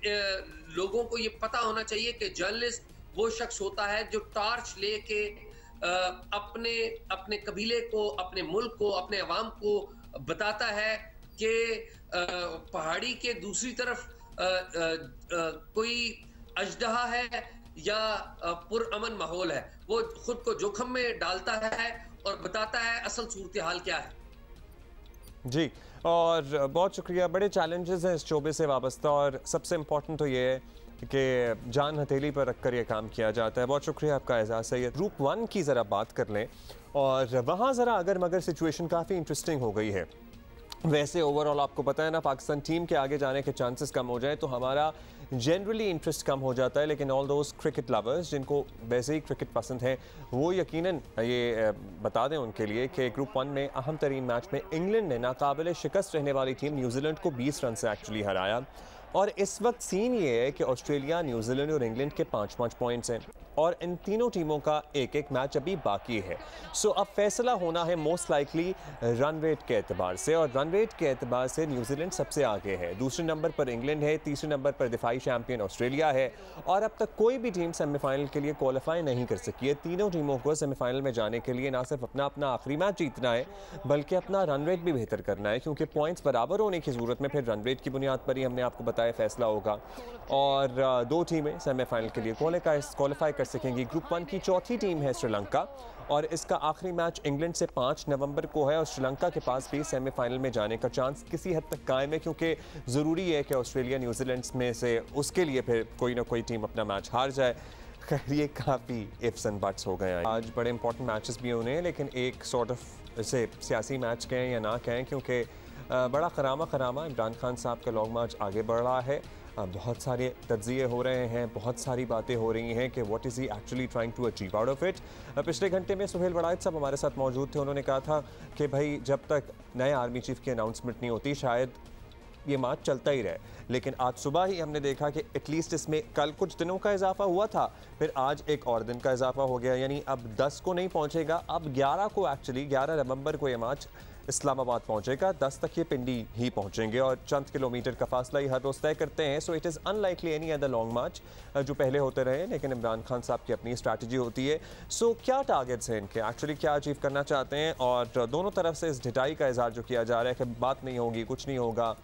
लोगों को ये पता होना चाहिए कि जर्नलिस्ट वो शख्स होता है जो टॉर्च लेके अपने कबीले को, अपने मुल्क को, अपने अवाम को बताता है कि पहाड़ी के दूसरी तरफ कोई अजदहा है या पुरअमन माहौल है। वो खुद को जोखम में डालता है और बताता है असल सूरत हाल क्या है। जी, और बहुत शुक्रिया। बड़े चैलेंजेस हैं इस शोबे से वाबस्ता, और सबसे इम्पोर्टेंट तो ये है कि जान हथेली पर रखकर ये काम किया जाता है। बहुत शुक्रिया आपका एजाज़ सैयद। ग्रुप 1 की ज़रा बात कर लें, और वहाँ ज़रा अगर मगर सिचुएशन काफ़ी इंटरेस्टिंग हो गई है। वैसे ओवरऑल आपको पता है ना, पाकिस्तान टीम के आगे जाने के चांसेस कम हो जाए तो हमारा जनरली इंटरेस्ट कम हो जाता है, लेकिन ऑल दोज क्रिकेट लवर्स जिनको वैसे ही क्रिकेट पसंद है वो यकीनन ये बता दें उनके लिए कि ग्रुप 1 में अहम तरीन मैच में इंग्लैंड ने नाकाबिले शिकस्त रहने वाली टीम न्यूजीलैंड को 20 रन से एक्चुअली हराया। और इस वक्त सीन ये है कि ऑस्ट्रेलिया, न्यूजीलैंड और इंग्लैंड के 5-5 पॉइंट्स हैं, और इन तीनों टीमों का एक एक मैच अभी बाकी है। सो अब फैसला होना है मोस्ट लाइकली रन रेट के एतबार से, और रन रेट के एतबार से न्यूजीलैंड सबसे आगे है, दूसरे नंबर पर इंग्लैंड है, तीसरे नंबर पर दिफाई चैंपियन ऑस्ट्रेलिया है, और अब तक कोई भी टीम सेमीफाइनल के लिए क्वालिफाई नहीं कर सकी है। तीनों टीमों को सेमीफाइनल में जाने के लिए ना सिर्फ अपना आखिरी मैच जीतना है, बल्कि अपना रन रेट भी बेहतर करना है, क्योंकि पॉइंट्स बराबर होने की जरूरत में फिर रन रेट की बुनियाद पर ही हमने आपको बताए फैसला होगा। और 2 टीमें सेमीफाइनल के लिए क्वालिफाई कर सकेंगी। ग्रुप 1 की चौथी टीम है श्रीलंका और इसका आखिरी मैच इंग्लैंड से 5 नवंबर को है और श्रीलंका के पास भी सेमीफाइनल में जाने का चांस किसी हद तक कायम है, क्योंकि ज़रूरी है कि ऑस्ट्रेलिया न्यूजीलैंड में से उसके लिए फिर कोई ना कोई टीम अपना मैच हार जाए। ये काफ़ी इफ्स एंड बट्स हो गए हैं। आज बड़े इंपॉर्टेंट मैचेस भी होने हैं, लेकिन एक सॉर्ट ऑफ इसे सियासी मैच कहें या ना कहें, क्योंकि बड़ा खरामा इमरान खान साहब का लॉन्ग मार्च आगे बढ़ रहा है। बहुत सारे तज्ज़िये हो रहे हैं, बहुत सारी बातें हो रही हैं कि what is he actually trying to achieve out of it. पिछले घंटे में सुहेल वड़ाइच साहब हमारे साथ मौजूद थे। उन्होंने कहा था कि भाई जब तक नए आर्मी चीफ की अनाउंसमेंट नहीं होती शायद ये मार्च चलता ही रहे, लेकिन आज सुबह ही हमने देखा कि एटलीस्ट इसमें कल कुछ दिनों का इजाफा हुआ था, फिर आज एक और दिन का इजाफा हो गया, यानी अब 10 को नहीं पहुंचेगा, अब 11 को एक्चुअली 11 नवंबर को ये मार्च इस्लामाबाद पहुंचेगा। 10 तक ये पिंडी ही पहुंचेंगे और चंद किलोमीटर का फासला ही हर रोज़ तय करते हैं। So it is unlikely any other long march जो पहले होते रहे, लेकिन इमरान खान साहब की अपनी स्ट्रैटेजी होती है। सो क्या टारगेट्स हैं इनके, एक्चुअली क्या अचीव करना चाहते हैं, और दोनों तरफ से इस ढिटाई का इज़हार जो किया जा रहा है कि बात नहीं होगी, कुछ नहीं होगा,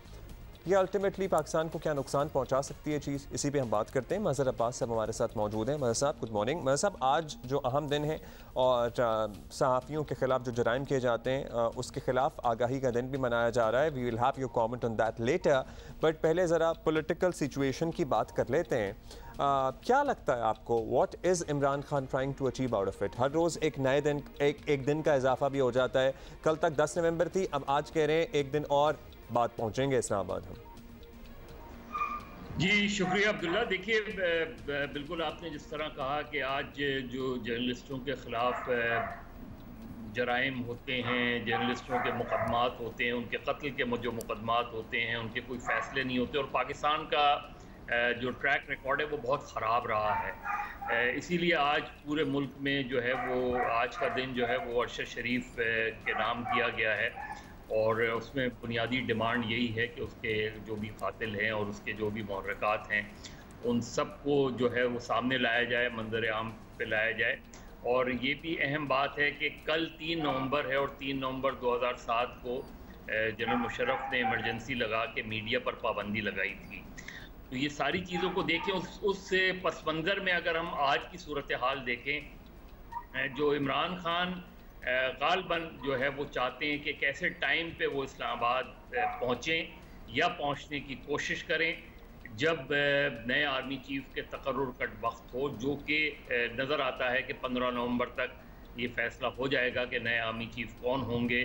ये अल्टीमेटली पाकिस्तान को क्या नुकसान पहुंचा सकती है चीज़, इसी पे हम बात करते हैं। मज़हर अब्बास साहब हमारे साथ मौजूद हैं। मज़हर साहब गुड मॉर्निंग। मज़हर साहब आज जो अहम दिन है और सहाफ़ियों के ख़िलाफ़ जो जराइम किए जाते हैं उसके ख़िलाफ़ आगाही का दिन भी मनाया जा रहा है। We will have your comment on that letter, but पहले ज़रा पॉलिटिकल सिचुएशन की बात कर लेते हैं। क्या लगता है आपको, what is Imran Khan trying to achieve out of it? हर रोज़ एक नए दिन एक दिन का इजाफा भी हो जाता है। कल तक 10 नवंबर थी, अब आज कह रहे हैं एक दिन और बात पहुंचेंगे इस्लामाबाद हम। जी शुक्रिया अब्दुल्ला। देखिए बिल्कुल आपने जिस तरह कहा कि आज जो जर्नलिस्टों के ख़िलाफ़ जराइम होते हैं, जर्नलिस्टों के मुकदमात होते हैं, उनके कत्ल के जो मुकदमात होते हैं उनके कोई फ़ैसले नहीं होते, और पाकिस्तान का जो ट्रैक रिकॉर्ड है वो बहुत ख़राब रहा है। इसीलिए आज पूरे मुल्क में जो है वो आज का दिन जो है वो अरशद शरीफ के नाम किया गया है, और उसमें बुनियादी डिमांड यही है कि उसके जो भी कातिल हैं और उसके जो भी मुहर्रकात हैं उन सब को जो है वो सामने लाया जाए, मंजर आम पे लाया जाए। और ये भी अहम बात है कि कल 3 नवंबर है और 3 नवंबर 2007 को जनरल मुशर्रफ ने इमरजेंसी लगा के मीडिया पर पाबंदी लगाई थी। तो ये सारी चीज़ों को देखें, उस पस मंज़र में अगर हम आज की सूरत हाल देखें, जो इमरान खान गालबन जो है वो चाहते हैं कि कैसे टाइम पे वो इस्लामाबाद पहुँचें या पहुँचने की कोशिश करें जब नए आर्मी चीफ के तकर्रुर का वक्त हो, जो कि नज़र आता है कि 15 नवंबर तक ये फ़ैसला हो जाएगा कि नए आर्मी चीफ कौन होंगे।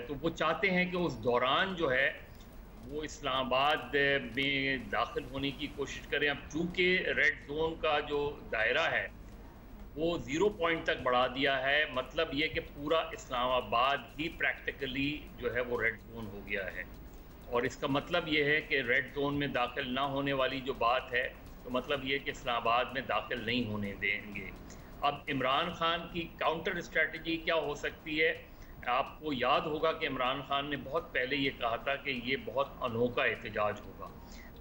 तो वो चाहते हैं कि उस दौरान जो है वो इस्लामाबाद में दाखिल होने की कोशिश करें। अब चूँकि रेड जोन का जो दायरा है वो 0 पॉइंट तक बढ़ा दिया है, मतलब ये कि पूरा इस्लामाबाद ही प्रैक्टिकली जो है वो रेड जोन हो गया है, और इसका मतलब ये है कि रेड जोन में दाखिल ना होने वाली जो बात है तो मतलब ये कि इस्लामाबाद में दाखिल नहीं होने देंगे। अब इमरान खान की काउंटर स्ट्रेटजी क्या हो सकती है? आपको याद होगा कि इमरान खान ने बहुत पहले ये कहा था कि ये बहुत अनोखा एहतजाज होगा।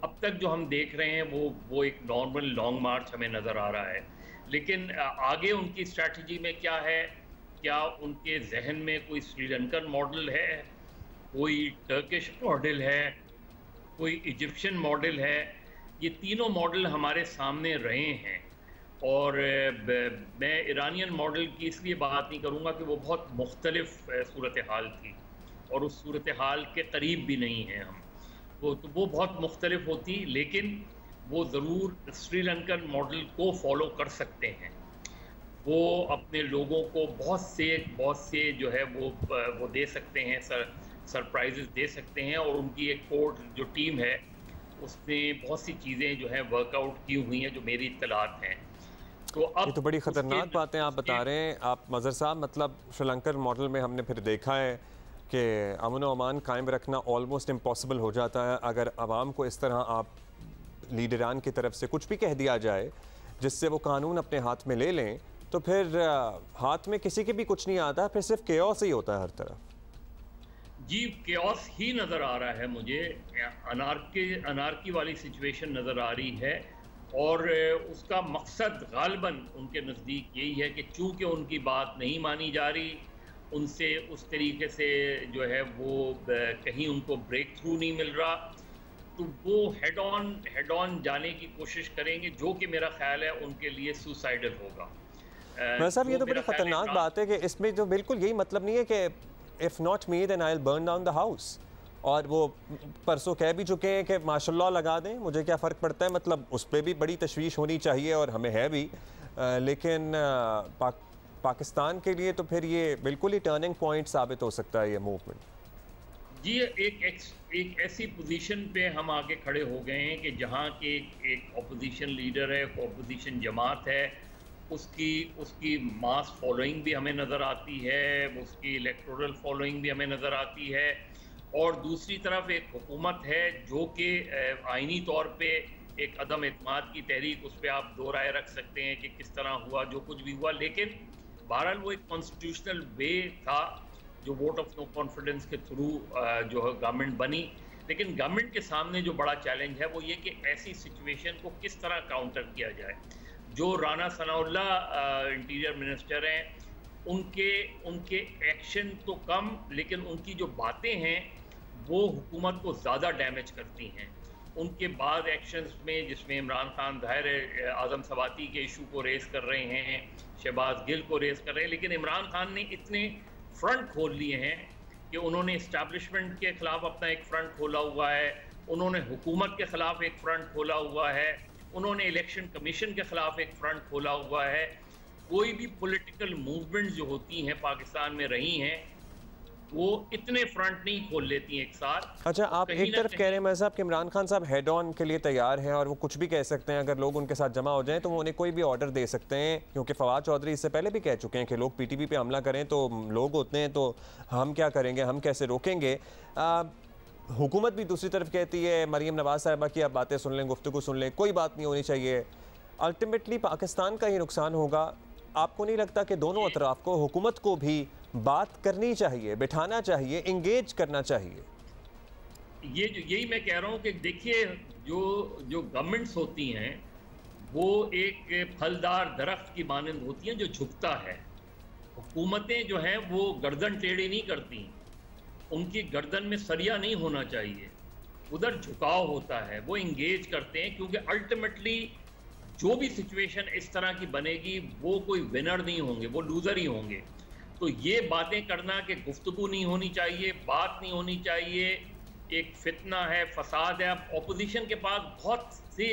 अब तक जो हम देख रहे हैं वो एक नॉर्मल लॉन्ग मार्च हमें नज़र आ रहा है, लेकिन आगे उनकी स्ट्रैटेजी में क्या है? क्या उनके जहन में कोई श्रीलंकन मॉडल है, कोई टर्किश मॉडल है, कोई इजिप्शियन मॉडल है? ये तीनों मॉडल हमारे सामने रहे हैं, और मैं ईरानियन मॉडल की इसलिए बात नहीं करूँगा कि वो बहुत मुख्तलिफ सूरत हाल थी और उस सूरत हाल के करीब भी नहीं हैं हम, तो वो बहुत मुख्तलिफ होती, लेकिन वो ज़रूर श्रीलंकन मॉडल को फॉलो कर सकते हैं। वो अपने लोगों को बहुत से जो है वो दे सकते हैं, सरप्राइजेस दे सकते हैं, और उनकी एक कोर जो टीम है उसने बहुत सी चीज़ें जो है वर्कआउट की हुई हैं जो मेरी इत्तलात हैं। तो अब ये तो बड़ी ख़तरनाक बातें आप बता रहे हैं आप मज़हर साहब। मतलब श्रीलंकन मॉडल में हमने फिर देखा है कि अमन व अमान कायम रखना ऑलमोस्ट इम्पॉसिबल हो जाता है अगर आवाम को इस तरह आप लीडरान की तरफ से कुछ भी कह दिया जाए जिससे वो कानून अपने हाथ में ले लें, तो फिर हाथ में किसी के भी कुछ नहीं आता, फिर सिर्फ केओस ही होता है हर तरफ। जी केओस ही नज़र आ रहा है मुझे, अनार्की वाली सिचुएशन नज़र आ रही है, और उसका मकसद गालबन उनके नज़दीक यही है कि चूँकि उनकी बात नहीं मानी जा रही, उनसे उस तरीके से जो है वो कहीं उनको ब्रेक थ्रू नहीं मिल रहा, तो वो हेड ऑन जाने की कोशिश करेंगे, जो कि मेरा ख्याल है उनके लिए सुसाइडल होगा। साहब ये तो बड़ी खतरनाक बात है कि इसमें जो बिल्कुल यही मतलब नहीं है कि if not me then I will burn down the house, और वो परसों कह भी चुके हैं कि माशाल्लाह लगा दें, मुझे क्या फ़र्क पड़ता है। मतलब उस पर भी बड़ी तशवीश होनी चाहिए और हमें है भी, लेकिन पाकिस्तान के लिए तो फिर ये बिल्कुल ही टर्निंग पॉइंट साबित हो सकता है ये मूवमेंट। जी, एक ऐसी पोजीशन पे हम आके खड़े हो गए हैं कि जहाँ के एक अपोजिशन लीडर है, एक अपोजिशन जमात है, उसकी मास फॉलोइंग भी हमें नज़र आती है, उसकी इलेक्टोरल फॉलोइंग भी हमें नज़र आती है, और दूसरी तरफ एक हुकूमत है जो कि आइनी तौर पे एक अदम एतमाद की तहरीक, उस पर आप दो राय रख सकते हैं कि किस तरह हुआ जो कुछ भी हुआ, लेकिन बहरहाल वो एक कॉन्स्टिट्यूशनल वे था जो वोट ऑफ नो कॉन्फिडेंस के थ्रू जो है गवर्नमेंट बनी। लेकिन गवर्नमेंट के सामने जो बड़ा चैलेंज है वो ये कि ऐसी सिचुएशन को किस तरह काउंटर किया जाए। जो राना सनाउल्लाह इंटीरियर मिनिस्टर हैं, उनके एक्शन तो कम, लेकिन उनकी जो बातें हैं वो हुकूमत को ज़्यादा डैमेज करती हैं। उनके बाद एक्शंस में, जिसमें इमरान खान ज़ाहिर है आज़म सवाती के इशू को रेस कर रहे हैं, शहबाज गिल को रेस कर रहे हैं, लेकिन इमरान खान ने इतने फ्रंट खोल लिए हैं कि उन्होंने इस्टेब्लिशमेंट के ख़िलाफ़ अपना एक फ़्रंट खोला हुआ है, उन्होंने हुकूमत के ख़िलाफ़ एक फ़्रंट खोला हुआ है, उन्होंने इलेक्शन कमीशन के ख़िलाफ़ एक फ़्रंट खोला हुआ है। कोई भी पॉलिटिकल मूवमेंट जो होती हैं पाकिस्तान में रही हैं, वो इतने फ्रंट नहीं खोल लेती हैं एक साथ। अच्छा, आप एक तरफ कह रहे हैं साहब कि इमरान खान साहब हेड ऑन के लिए तैयार हैं और वो कुछ भी कह सकते हैं, अगर लोग उनके साथ जमा हो जाएं तो वो उन्हें कोई भी ऑर्डर दे सकते हैं, क्योंकि फवाद चौधरी इससे पहले भी कह चुके हैं कि लोग पीटीपी पे हमला करें तो लोग होते हैं, तो हम क्या करेंगे, हम कैसे रोकेंगे। हुकूमत भी दूसरी तरफ कहती है, मरीम नवाज साहिबा की आप बातें सुन लें, गुफ्तगू सुन लें, कोई बात नहीं होनी चाहिए, अल्टीमेटली पाकिस्तान का ही नुकसान होगा। आपको नहीं लगता कि दोनों अतराफ को, हुकूमत को भी बात करनी चाहिए, बिठाना चाहिए, इंगेज करना चाहिए? यही मैं कह रहा हूँ कि देखिए, जो गवर्नमेंट्स होती हैं वो एक फलदार दरख्त की मानंद होती हैं जो झुकता है। हुकूमतें जो हैं वो गर्दन टेढ़ी नहीं करती, उनकी गर्दन में सरिया नहीं होना चाहिए, उधर झुकाव होता है, वो इंगेज करते हैं, क्योंकि अल्टीमेटली जो भी सिचुएशन इस तरह की बनेगी वो कोई विनर नहीं होंगे, वो लूज़र ही होंगे। तो ये बातें करना कि गुफ्तगू नहीं होनी चाहिए, बात नहीं होनी चाहिए, एक फितना है, फसाद है। अब ऑपोजिशन के पास बहुत सी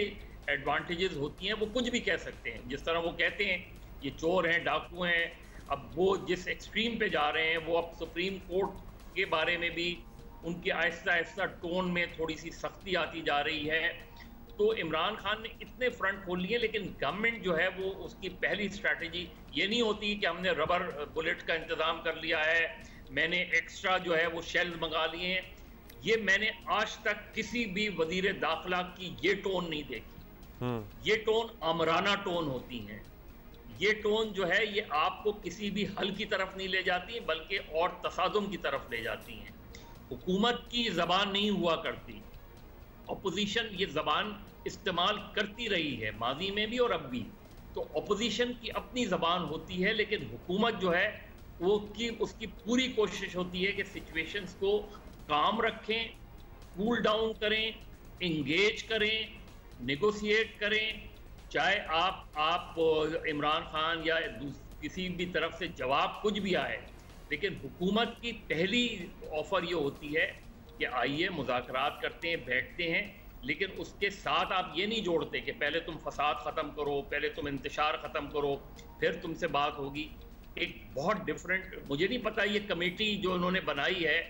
एडवांटेजेस होती हैं, वो कुछ भी कह सकते हैं, जिस तरह वो कहते हैं ये चोर हैं, डाकू हैं। अब वो जिस एक्सट्रीम पे जा रहे हैं, वो अब सुप्रीम कोर्ट के बारे में भी उनकी आहिस्ता आहिस्ता टोन में थोड़ी सी सख्ती आती जा रही है। तो इमरान खान ने इतने फ्रंट खोल लिए, लेकिन गवर्नमेंट जो है वो उसकी पहली स्ट्रैटेजी ये नहीं होती कि हमने रबर बुलेट का इंतज़ाम कर लिया है, मैंने एक्स्ट्रा जो है वो शेल मंगा लिए हैं। ये मैंने आज तक किसी भी वजीर दाखिला की ये टोन नहीं देखी। ये टोन आमराना टोन होती हैं, ये टोन जो है ये आपको किसी भी हल की तरफ नहीं ले जाती, बल्कि और तसादुम की तरफ ले जाती हैं। हुकूमत की ज़बान नहीं हुआ करती, अपोजिशन ये ज़बान इस्तेमाल करती रही है माजी में भी और अब भी। तो अपोजिशन की अपनी ज़बान होती है, लेकिन हुकूमत जो है वो उसकी पूरी कोशिश होती है कि सिचुएशंस को काम रखें, कूल डाउन करें, इंगेज करें, नेगोशिएट करें। चाहे आप इमरान खान या किसी भी तरफ से जवाब कुछ भी आए, लेकिन हुकूमत की पहली ऑफ़र ये होती है कि आइए मुज़ाकरात करते हैं, बैठते हैं, लेकिन उसके साथ आप ये नहीं जोड़ते कि पहले तुम फसाद ख़त्म करो, पहले तुम इंतशार ख़त्म करो, फिर तुमसे बात होगी। एक बहुत डिफरेंट, मुझे नहीं पता ये कमेटी जो उन्होंने बनाई है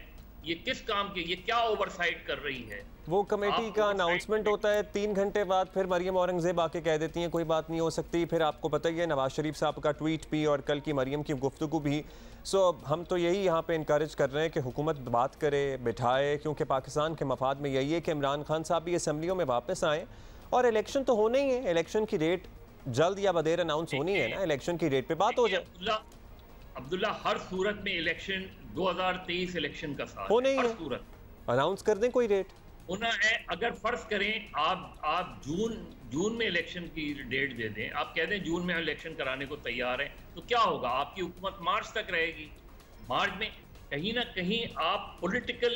ये किस काम की, ये क्या ओवरसाइट कर रही है। वो कमेटी का अनाउंसमेंट होता है 3 घंटे बाद, फिर मरियम औरंगजेब आके कह देती हैं कोई बात नहीं हो सकती, फिर आपको पता ही है नवाज शरीफ साहब का ट्वीट भी और कल की मरियम की गुफ्तगू भी। सो हम तो यही यहाँ पे इनकरेज कर रहे हैं कि हुकूमत बात करे, बिठाए, क्योंकि पाकिस्तान के मफाद में यही है कि इमरान खान साहब भी असम्बलियों में वापस आएँ, और इलेक्शन तो होने ही है, इलेक्शन की डेट जल्द या बदेर अनाउंस होनी है ना, इलेक्शन की डेट पे बात हो जाए। अब्दुल्ला, हर सूरत में इलेक्शन 2023 इलेक्शन का साल होने ही हर है, सूरत अनाउंस कर दें कोई डेट होना है। अगर फर्ज करें आप जून में इलेक्शन की डेट दे दें, आप कह दें जून में इलेक्शन कराने को तैयार हैं, तो क्या होगा? आपकी हुकूमत मार्च तक रहेगी। मार्च में कहीं ना कहीं आप पॉलिटिकल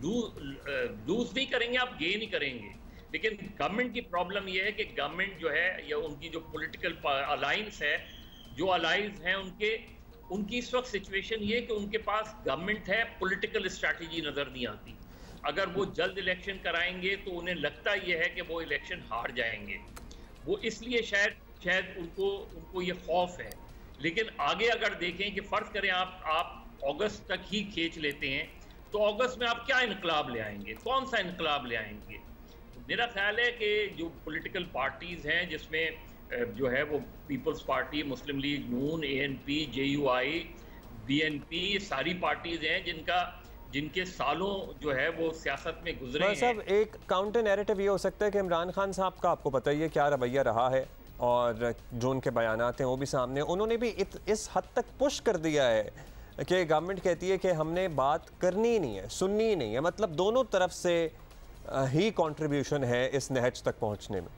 लूज नहीं करेंगे, आप गेन ही करेंगे। लेकिन गवर्नमेंट की प्रॉब्लम यह है कि गवर्नमेंट जो है या उनकी जो पॉलिटिकल अलायंस है, जो अलायंस हैं उनकी इस वक्त सिचुएशन ये है कि उनके पास गवर्नमेंट है, पॉलिटिकल स्ट्रैटेजी नज़र नहीं आती। अगर वो जल्द इलेक्शन कराएंगे तो उन्हें लगता ये है कि वो इलेक्शन हार जाएंगे, वो इसलिए शायद उनको ये खौफ है। लेकिन आगे अगर देखें कि फ़र्ज़ करें आप अगस्त तक ही खींच लेते हैं, तो अगस्त में आप क्या इनकलाब ले आएंगे, कौन सा इनकलाब ले आएंगे? मेरा ख्याल है कि जो पॉलिटिकल पार्टीज़ हैं जिसमें जो है वो पीपल्स पार्टी, मुस्लिम लीग नून, ANP, JUI, BNP, ये सारी पार्टीज़ हैं जिनके सालों जो है वो सियासत में गुजरे हैं। साहब, एक काउंटर नैरेटिव ये हो सकता है कि इमरान खान साहब का आपको पता ही है क्या रवैया रहा है, और जो उनके बयानात हैं वो भी सामने, उन्होंने भी इस हद तक पुश कर दिया है कि गवर्नमेंट कहती है कि हमने बात करनी ही नहीं है, सुननी ही नहीं है। मतलब दोनों तरफ से ही कंट्रीब्यूशन है इस नहज तक पहुंचने में।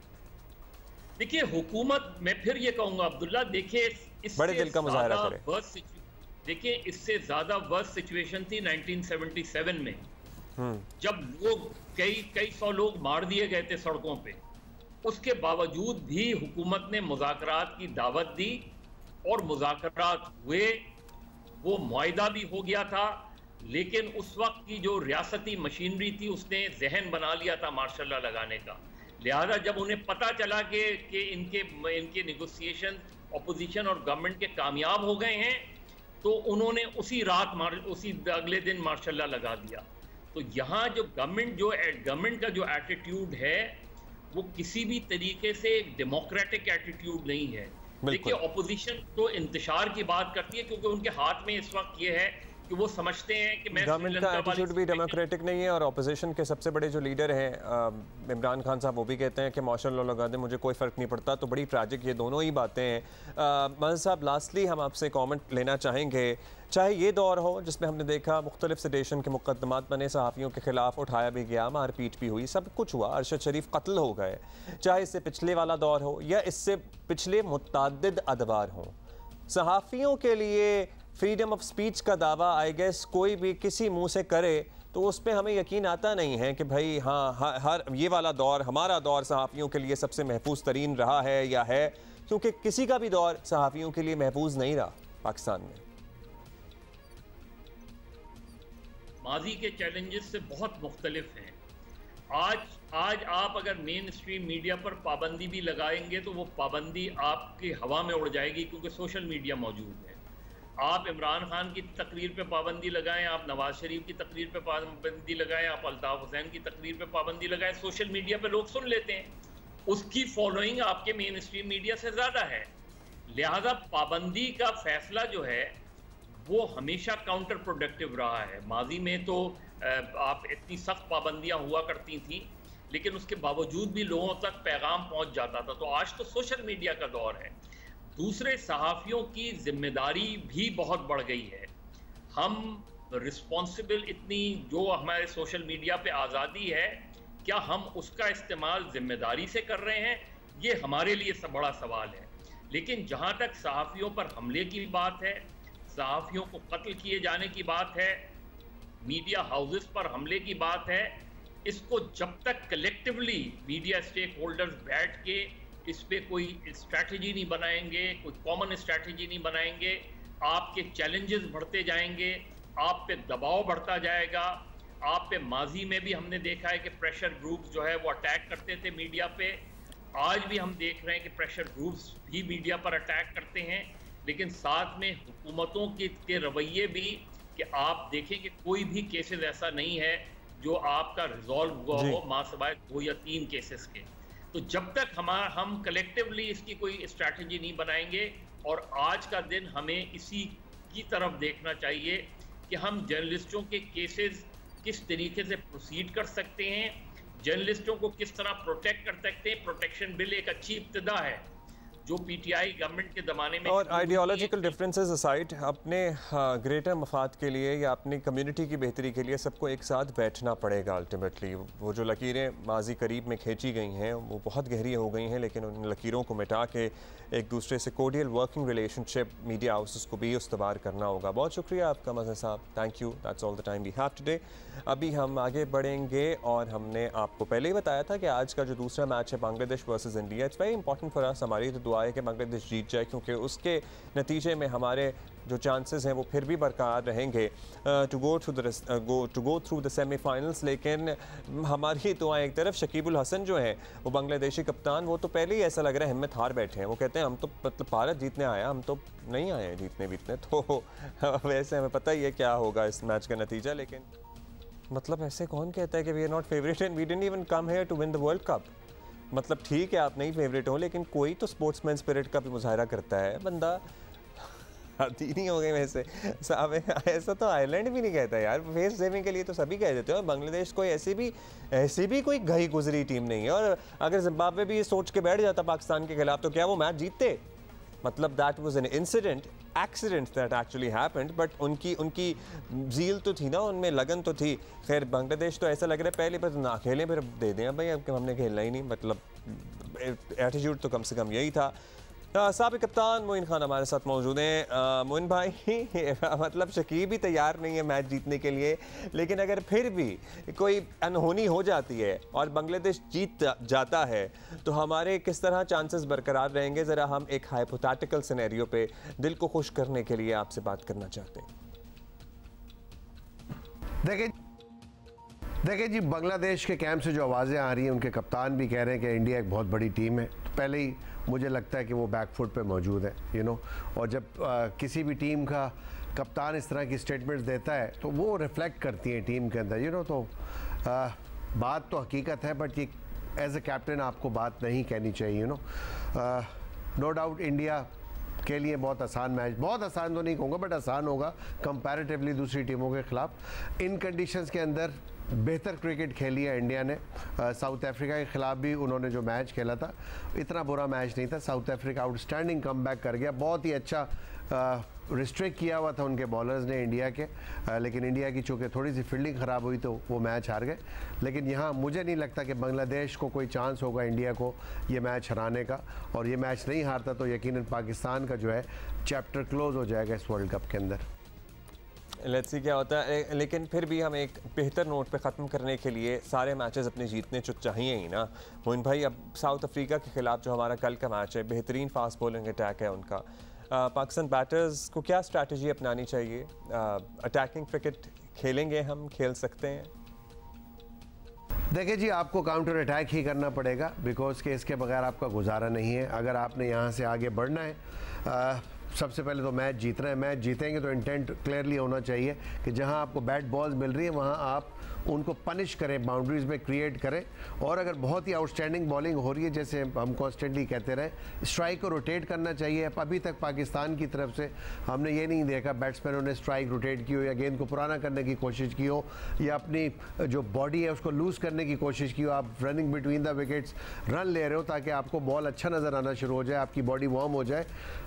देखिए हुकूमत, मैं फिर ये कहूँगा अब्दुल्ला, देखिए बड़े दिल का मुजाहरा करें। देखिए इससे ज़्यादा वर्स्ट सिचुएशन थी 1977 में, जब लोग कई सौ लोग मार दिए गए थे सड़कों पे। उसके बावजूद भी हुकूमत ने मुज़ाकरात की दावत दी और मुज़ाकरात हुए, वो मुआहिदा भी हो गया था। लेकिन उस वक्त की जो रियासती मशीनरी थी उसने जहन बना लिया था मार्शल लॉ लगाने का। लिहाजा जब उन्हें पता चला कि इनके नेगोशिएशन अपोजिशन और गवर्नमेंट के कामयाब हो गए हैं, तो उन्होंने उसी अगले दिन मार्शल लॉ लगा दिया। तो यहाँ जो गवर्नमेंट का जो एटीट्यूड है वो किसी भी तरीके से एक डेमोक्रेटिक एटीट्यूड नहीं है। देखिए अपोजिशन तो इंतशार की बात करती है क्योंकि उनके हाथ में इस वक्त ये है कि वो समझते हैं कि गवर्नमेंट का एटीट्यूड भी डेमोक्रेटिक नहीं है, और अपोजिशन के सबसे बड़े जो लीडर हैं इमरान खान साहब, वो भी कहते हैं कि मार्शल लॉ लगा दें, मुझे कोई फ़र्क नहीं पड़ता। तो बड़ी ट्रैजिक ये दोनों ही बातें हैं। महज साहब, लास्टली हम आपसे कमेंट लेना चाहेंगे, चाहे ये दौर हो जिसमें हमने देखा मुख्तलिफ सेडेशन के मुकदमात बने, सहाफ़ियों के खिलाफ उठाया भी गया, मारपीट भी हुई, सब कुछ हुआ, अरशद शरीफ कत्ल हो गए, चाहे इससे पिछले वाला दौर हो या इससे पिछले मुतअद्दिद अदवार हों, सहाफ़ियों के लिए फ्रीडम ऑफ स्पीच का दावा आई गेस कोई भी किसी मुंह से करे तो उस पर हमें यकीन आता नहीं है कि भाई हाँ हर ये वाला दौर, हमारा दौर सहाफ़ियों के लिए सबसे महफूज तरीन रहा है या है, क्योंकि किसी का भी दौर सहाफ़ियों के लिए महफूज नहीं रहा पाकिस्तान में। माजी के चैलेंजेस से बहुत मुख्तलिफ हैं। आज आप अगर मेन स्ट्रीम मीडिया पर पाबंदी भी लगाएंगे तो वो पाबंदी आपकी हवा में उड़ जाएगी, क्योंकि सोशल मीडिया मौजूद है। आप इमरान खान की तकरीर पे पाबंदी लगाएं, आप नवाज शरीफ की तकरीर पे पाबंदी लगाएं, आप अल्ताफ हुसैन की तकरीर पे पाबंदी लगाएं, सोशल मीडिया पे लोग सुन लेते हैं, उसकी फॉलोइंग आपके मेन स्ट्रीम मीडिया से ज़्यादा है। लिहाजा पाबंदी का फैसला जो है वो हमेशा काउंटर प्रोडक्टिव रहा है। माजी में तो आप इतनी सख्त पाबंदियां हुआ करती थी लेकिन उसके बावजूद भी लोगों तक पैगाम पहुंच जाता था। तो आज तो सोशल मीडिया का दौर है। दूसरे सहाफ़ियों की जिम्मेदारी भी बहुत बढ़ गई है। हम रिस्पॉन्सिबल इतनी जो हमारे सोशल मीडिया पे आज़ादी है, क्या हम उसका इस्तेमाल जिम्मेदारी से कर रहे हैं, ये हमारे लिए सब बड़ा सवाल है। लेकिन जहाँ तक सहाफ़ियों पर हमले की बात है, सहाफ़ियों को कत्ल किए जाने की बात है, मीडिया हाउसेस पर हमले की बात है, इसको जब तक कलेक्टिवली मीडिया स्टेक होल्डर्स बैठ के इस पे कोई स्ट्रैटेजी नहीं बनाएंगे, कोई कॉमन स्ट्रैटेजी नहीं बनाएंगे, आपके चैलेंजेस बढ़ते जाएंगे, आप पे दबाव बढ़ता जाएगा। आप पे माजी में भी हमने देखा है कि प्रेशर ग्रुप्स जो है वो अटैक करते थे मीडिया पे, आज भी हम देख रहे हैं कि प्रेशर ग्रुप्स भी मीडिया पर अटैक करते हैं। लेकिन साथ में हुकूमतों के रवैये भी कि आप देखें कि कोई भी केसेस ऐसा नहीं है जो आपका रिजॉल्व हुआ हो मासिवाय 2 या 3 केसेस के। तो जब तक हम कलेक्टिवली इसकी कोई स्ट्रैटेजी नहीं बनाएंगे, और आज का दिन हमें इसी की तरफ देखना चाहिए कि हम जर्नलिस्टों के केसेस किस तरीके से प्रोसीड कर सकते हैं, जर्नलिस्टों को किस तरह प्रोटेक्ट कर सकते हैं। प्रोटेक्शन बिल एक अच्छी इब्तिदा है जो पीटीआई गवर्नमेंट के ज़माने में और आइडियोलॉजिकल डिफरेंसेस असाइड अपने ग्रेटर मफाद के लिए या अपनी कम्युनिटी की बेहतरी के लिए सबको एक साथ बैठना पड़ेगा अल्टीमेटली। वो जो लकीरें माजी करीब में खींची गई हैं वो बहुत गहरी हो गई हैं, लेकिन उन लकीरों को मिटा के एक दूसरे से cordial working relationship media houses को भी उस्तवार करना होगा। बहुत शुक्रिया आपका मज़हर साहब, thank you, that's all the time we have today. अभी हम आगे बढ़ेंगे और हमने आपको पहले ही बताया था कि आज का जो दूसरा मैच है Bangladesh versus India, it's very important for us. हमारी तो दुआ है कि बांग्लादेश जीत जाए, क्योंकि उसके नतीजे में हमारे जो चांसेस हैं वो फिर भी बरकरार रहेंगे to go through the semifinals. लेकिन हमारी दुआ एक तरफ, शकीबुल हसन जो हैं वो बांग्लादेशी कप्तान, वो तो पहले ही ऐसा लग रहा है हिम्मत हार बैठे हैं। वो कहते हैं हम तो मतलब भारत जीतने आया, हम तो नहीं आए हैं जीतने बीतने। तो वैसे हमें पता ही है क्या होगा इस मैच का नतीजा, लेकिन मतलब ऐसे कौन कहता है कि we are not favourite and we didn't even come here to win the world cup. मतलब ठीक है आप नहीं फेवरेट हो, लेकिन कोई तो स्पोर्ट्समैन स्पिरिट का भी मुजाहरा करता है बंदा। आती नहीं हो गई वैसे साहब, ऐसा तो आयरलैंड भी नहीं कहता यार। फेस सेविंग के लिए तो सभी कह देते हो। बांग्लादेश कोई ऐसी भी कोई गई गुजरी टीम नहीं है। और अगर जिम्बाब्वे भी ये सोच के बैठ जाता पाकिस्तान के खिलाफ तो क्या वो मैच जीतते? मतलब that was an accident that actually happened, but उनकी जील तो थी ना, उनमें लगन तो थी। खैर बांग्लादेश तो ऐसा लग रहा है पहले पर ना खेलें फिर दे दें भाई, अब हमने खेलना ही नहीं। मतलब एटीट्यूड तो कम से कम यही था। साबिक कप्तान मोइन खान हमारे साथ मौजूद हैं। मोइन भाई मतलब शकीब ही तैयार नहीं है मैच जीतने के लिए, लेकिन अगर फिर भी कोई अनहोनी हो जाती है और बांग्लादेश जीत जाता है तो हमारे किस तरह चांसेस बरकरार रहेंगे? ज़रा हम एक हाइपोथेटिकल सिनेरियो पे दिल को खुश करने के लिए आपसे बात करना चाहते हैं। देखिए जी, बांग्लादेश के कैंप से जो आवाज़ें आ रही हैं, उनके कप्तान भी कह रहे हैं कि इंडिया एक बहुत बड़ी टीम है। तो पहले ही मुझे लगता है कि वो बैकफुट पे मौजूद है, और जब किसी भी टीम का कप्तान इस तरह की स्टेटमेंट्स देता है तो वो रिफ्लेक्ट करती हैं टीम के अंदर, तो बात तो हकीकत है, बट ये एज ए कैप्टन आपको बात नहीं कहनी चाहिए। नो डाउट इंडिया के लिए बहुत आसान मैच, बहुत आसान तो नहीं कहूँगा बट आसान होगा कंपैरेटिवली दूसरी टीमों के खिलाफ। इन कंडीशंस के अंदर बेहतर क्रिकेट खेली है इंडिया ने। साउथ अफ्रीका के ख़िलाफ़ भी उन्होंने जो मैच खेला था इतना बुरा मैच नहीं था। साउथ अफ्रीका आउटस्टैंडिंग कमबैक कर गया, बहुत ही अच्छा रिस्ट्रिक्ट किया हुआ था उनके बॉलर्स ने इंडिया के, लेकिन इंडिया की चूँकि थोड़ी सी फील्डिंग ख़राब हुई तो वो मैच हार गए। लेकिन यहाँ मुझे नहीं लगता कि बांग्लादेश को कोई चांस होगा इंडिया को ये मैच हराने का, और ये मैच नहीं हारता तो यकीनन पाकिस्तान का जो है चैप्टर क्लोज़ हो जाएगा इस वर्ल्ड कप के अंदर। लेट्स सी क्या होता है। लेकिन फिर भी हम एक बेहतर नोट पे ख़त्म करने के लिए सारे मैचेस अपने जीतने चाहिए ही ना मोइन भाई। अब साउथ अफ्रीका के खिलाफ जो हमारा कल का मैच है, बेहतरीन फास्ट बॉलिंग अटैक है उनका। पाकिस्तान बैटर्स को क्या स्ट्रैटेजी अपनानी चाहिए? अटैकिंग क्रिकेट खेलेंगे, हम खेल सकते हैं? देखिए जी, आपको काउंटर अटैक ही करना पड़ेगा, बिकॉज के इसके बगैर आपका गुजारा नहीं है। अगर आपने यहाँ से आगे बढ़ना है, सबसे पहले तो मैच जीतना है। मैच जीतेंगे तो इंटेंट क्लियरली होना चाहिए कि जहां आपको बैट बॉल्स मिल रही है वहां आप उनको पनिश करें, बाउंड्रीज में क्रिएट करें। और अगर बहुत ही आउटस्टैंडिंग बॉलिंग हो रही है, जैसे हम कॉन्स्टेंटली कहते रहे, स्ट्राइक को रोटेट करना चाहिए। अभी तक पाकिस्तान की तरफ से हमने ये नहीं देखा बैट्समैनों ने स्ट्राइक रोटेट की हो या गेंद को पुराना करने की कोशिश की हो या अपनी जो बॉडी है उसको लूज़ करने की कोशिश की हो। आप running between the wickets run ले रहे हो ताकि आपको बॉल अच्छा नज़र आना शुरू हो जाए, आपकी बॉडी वार्म हो जाए,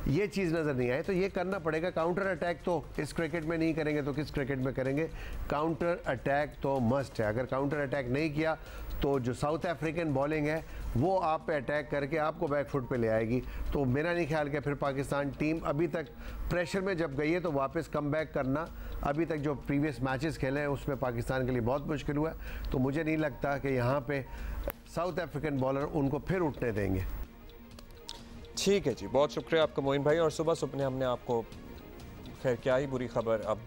ये चीज़ नज़र नहीं आए। तो ये करना पड़ेगा। काउंटर अटैक तो इस क्रिकेट में नहीं करेंगे तो किस क्रिकेट में करेंगे? काउंटर अटैक तो मस्ट है। अगर काउंटर अटैक नहीं किया तो जो साउथ अफ्रीकन बॉलिंग है वो आप पे अटैक करके आपको बैकफुट पे ले आएगी। तो मेरा नहीं ख्याल कि फिर पाकिस्तान टीम अभी तक प्रेशर में जब गई है तो वापस कम बैक करना, अभी तक जो प्रीवियस मैचेस खेले हैं उसमें पाकिस्तान के लिए बहुत मुश्किल हुआ है। तो मुझे नहीं लगता कि यहाँ पे साउथ अफ्रीकन बॉलर उनको फिर उठने देंगे। ठीक है जी, बहुत शुक्रिया आपका मोइन भाई। और सुबह सुबह हमने आपको, खैर क्या ही बुरी खबर अब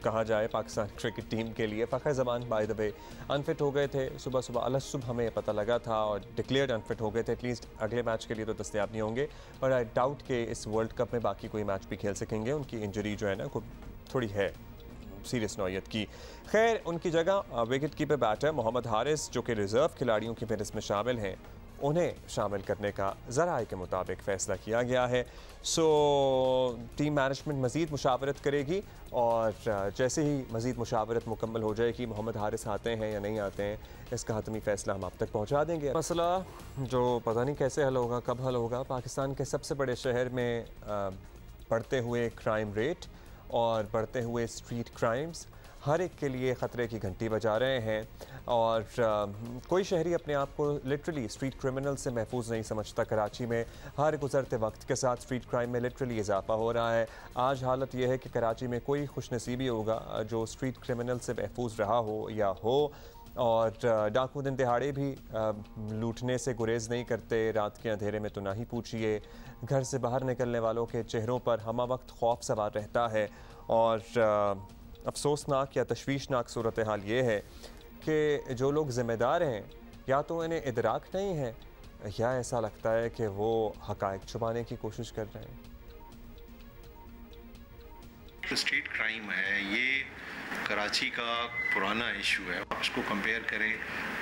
कहा जाए पाकिस्तान क्रिकेट टीम के लिए, फ़खर ज़मान बाय द वे अनफिट हो गए थे। सुबह सुबह अलसुबह हमें पता लगा था और डिक्लेयर्ड अनफिट हो गए थे। एटलीस्ट अगले मैच के लिए तो दस्तयाब नहीं होंगे, और आई डाउट कि इस वर्ल्ड कप में बाकी कोई मैच भी खेल सकेंगे। उनकी इंजरी जो है ना थोड़ी है सीरियस नौयत की। खैर उनकी जगह wicket keeper batter Mohammad Haris जो कि रिज़र्व खिलाड़ियों की फहरिस्त में शामिल हैं, उन्हें शामिल करने का ज़राए के मुताबिक फ़ैसला किया गया है। सो टीम मैनेजमेंट मज़ीद मुशावरत करेगी और जैसे ही मज़ीद मुशावरत मुकम्मल हो जाएगी, मोहम्मद हारिस आते हैं या नहीं आते हैं, इसका हतमी फ़ैसला हम आप तक पहुँचा देंगे। मसला जो पता नहीं कैसे हल होगा, कब हल होगा, पाकिस्तान के सबसे बड़े शहर में बढ़ते हुए क्राइम रेट और बढ़ते हुए स्ट्रीट क्राइम्स हर एक के लिए ख़तरे की घंटी बजा रहे हैं और कोई शहरी अपने आप को लिटरली स्ट्रीट क्रिमिनल से महफूज नहीं समझता। कराची में हर गुज़रते वक्त के साथ स्ट्रीट क्राइम में लिटरली इजाफा हो रहा है। आज हालत यह है कि कराची में कोई खुशनसीबी होगा जो स्ट्रीट क्रिमिनल से महफूज रहा हो या हो, और डाकू दिन दिहाड़े भी लूटने से गुरेज नहीं करते। रात के अंधेरे में तो ना ही पूछिए, घर से बाहर निकलने वालों के चेहरों पर हमा वक्त खौफ सवार रहता है। और अफसोसनाक या तशवीशनाक सूरत हाल ये है कि जो लोग ज़िम्मेदार हैं या तो इन्हें इदराक नहीं है या ऐसा लगता है कि वो हक़ाइक़ छुपाने की कोशिश कर रहे हैं। तो स्ट्रीट क्राइम है ये कराची का पुराना इशू है। आप उसको कंपेयर करें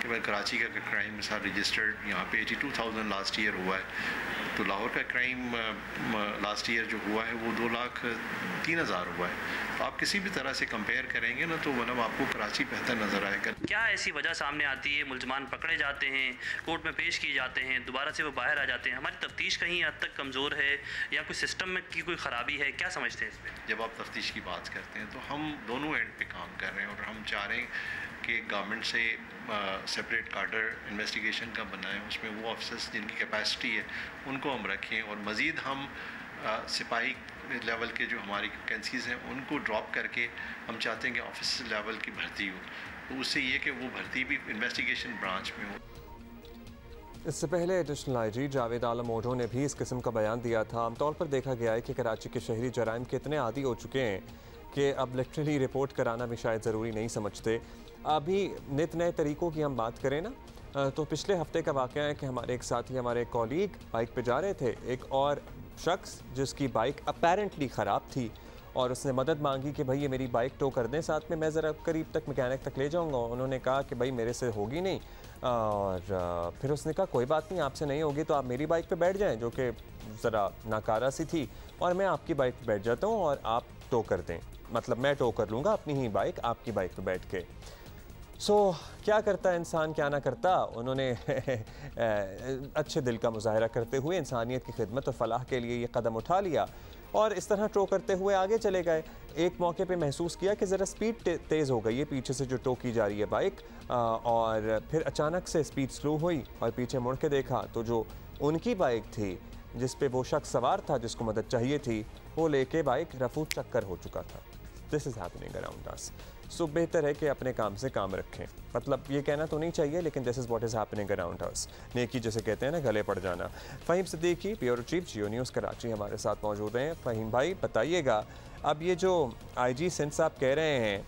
कि भाई कराची का क्राइम साथ रजिस्टर्ड यहाँ पे 82,000 लास्ट ईयर हुआ है, तो लाहौर का क्राइम लास्ट ईयर जो हुआ है वो 2,03,000 हुआ है। तो आप किसी भी तरह से कंपेयर करेंगे ना तो मतलब आपको कराची बेहतर नज़र आएगा। क्या ऐसी वजह सामने आती है, मुल्ज़मान पकड़े जाते हैं, कोर्ट में पेश किए जाते हैं, दोबारा से वो बाहर आ जाते हैं? हमारी तफ्तीश कहीं हद तक कमज़ोर है या कोई सिस्टम में की कोई ख़राबी है, क्या समझते हैं इस पर? जब आप तफ्तीश की बात करते हैं तो हम दोनों एंड पे काम कर रहे हैं और हम चाह रहे हैं कि गवर्नमेंट से सेपरेट कार्डर इन्वेस्टिगेशन का बनाएं, उसमें वो ऑफिसर्स जिनकी कैपेसिटी है उनको हम रखें और मज़ीद हम सिपाही लेवल के जो हमारी वैकेंसीज़ हैं उनको ड्रॉप करके हम चाहते हैं कि ऑफिसर लेवल की भर्ती हो, तो उससे ये कि वो भर्ती भी इन्वेस्टिगेशन ब्रांच में हो। इससे पहले एडिशनल आईजी जावेद आलम ओढो ने भी इस किस्म का बयान दिया था। आमतौर पर देखा गया है कि कराची के शहरी जराइम के इतने आदी हो चुके हैं कि अब लिटरली रिपोर्ट कराना भी शायद ज़रूरी नहीं समझते। अभी नित नए तरीक़ों की हम बात करें ना तो पिछले हफ्ते का वाक़या है कि हमारे एक साथी, हमारे कॉलीग बाइक पे जा रहे थे, एक और शख्स जिसकी बाइक अपेरेंटली ख़राब थी और उसने मदद मांगी कि भाई ये मेरी बाइक टो कर दें, साथ में मैं ज़रा करीब तक मैकेनिक तक ले जाऊंगा। उन्होंने कहा कि भाई मेरे से होगी नहीं, और फिर उसने कहा कोई बात नहीं, आपसे नहीं होगी तो आप मेरी बाइक पे बैठ जाएं, जो कि ज़रा नाकारा सी थी, और मैं आपकी बाइक पे बैठ जाता हूँ और आप टो कर दें, मतलब मैं टो कर लूँगा अपनी ही बाइक आपकी बाइक पे बैठ के। सो क्या करता है इंसान, क्या ना करता। उन्होंने अच्छे दिल का मुजाहरा करते हुए इंसानियत की खिदमत और फलाह के लिए ये कदम उठा लिया और इस तरह टो करते हुए आगे चले गए। एक मौके पे महसूस किया कि ज़रा स्पीड तेज़ हो गई है पीछे से जो टो की जा रही है बाइक, और फिर अचानक से स्पीड स्लो हुई और पीछे मुड़ के देखा तो जो उनकी बाइक थी जिस पे वो शख्स सवार था जिसको मदद चाहिए थी, वो लेके बाइक रफू चक्कर हो चुका था। This is happening around us. So बेहतर है कि अपने काम से काम रखें। मतलब ये कहना तो नहीं चाहिए, लेकिन this is what is happening around अस। नेकी जैसे कहते हैं ना, गले पड़ जाना। फ़हीम सिद्दीकी, ब्यूरो चीफ, जियो न्यूज़ कराची, हमारे साथ मौजूद हैं। फ़हीम भाई बताइएगा, अब ये जो आईजी सिंध साहब कह रहे हैं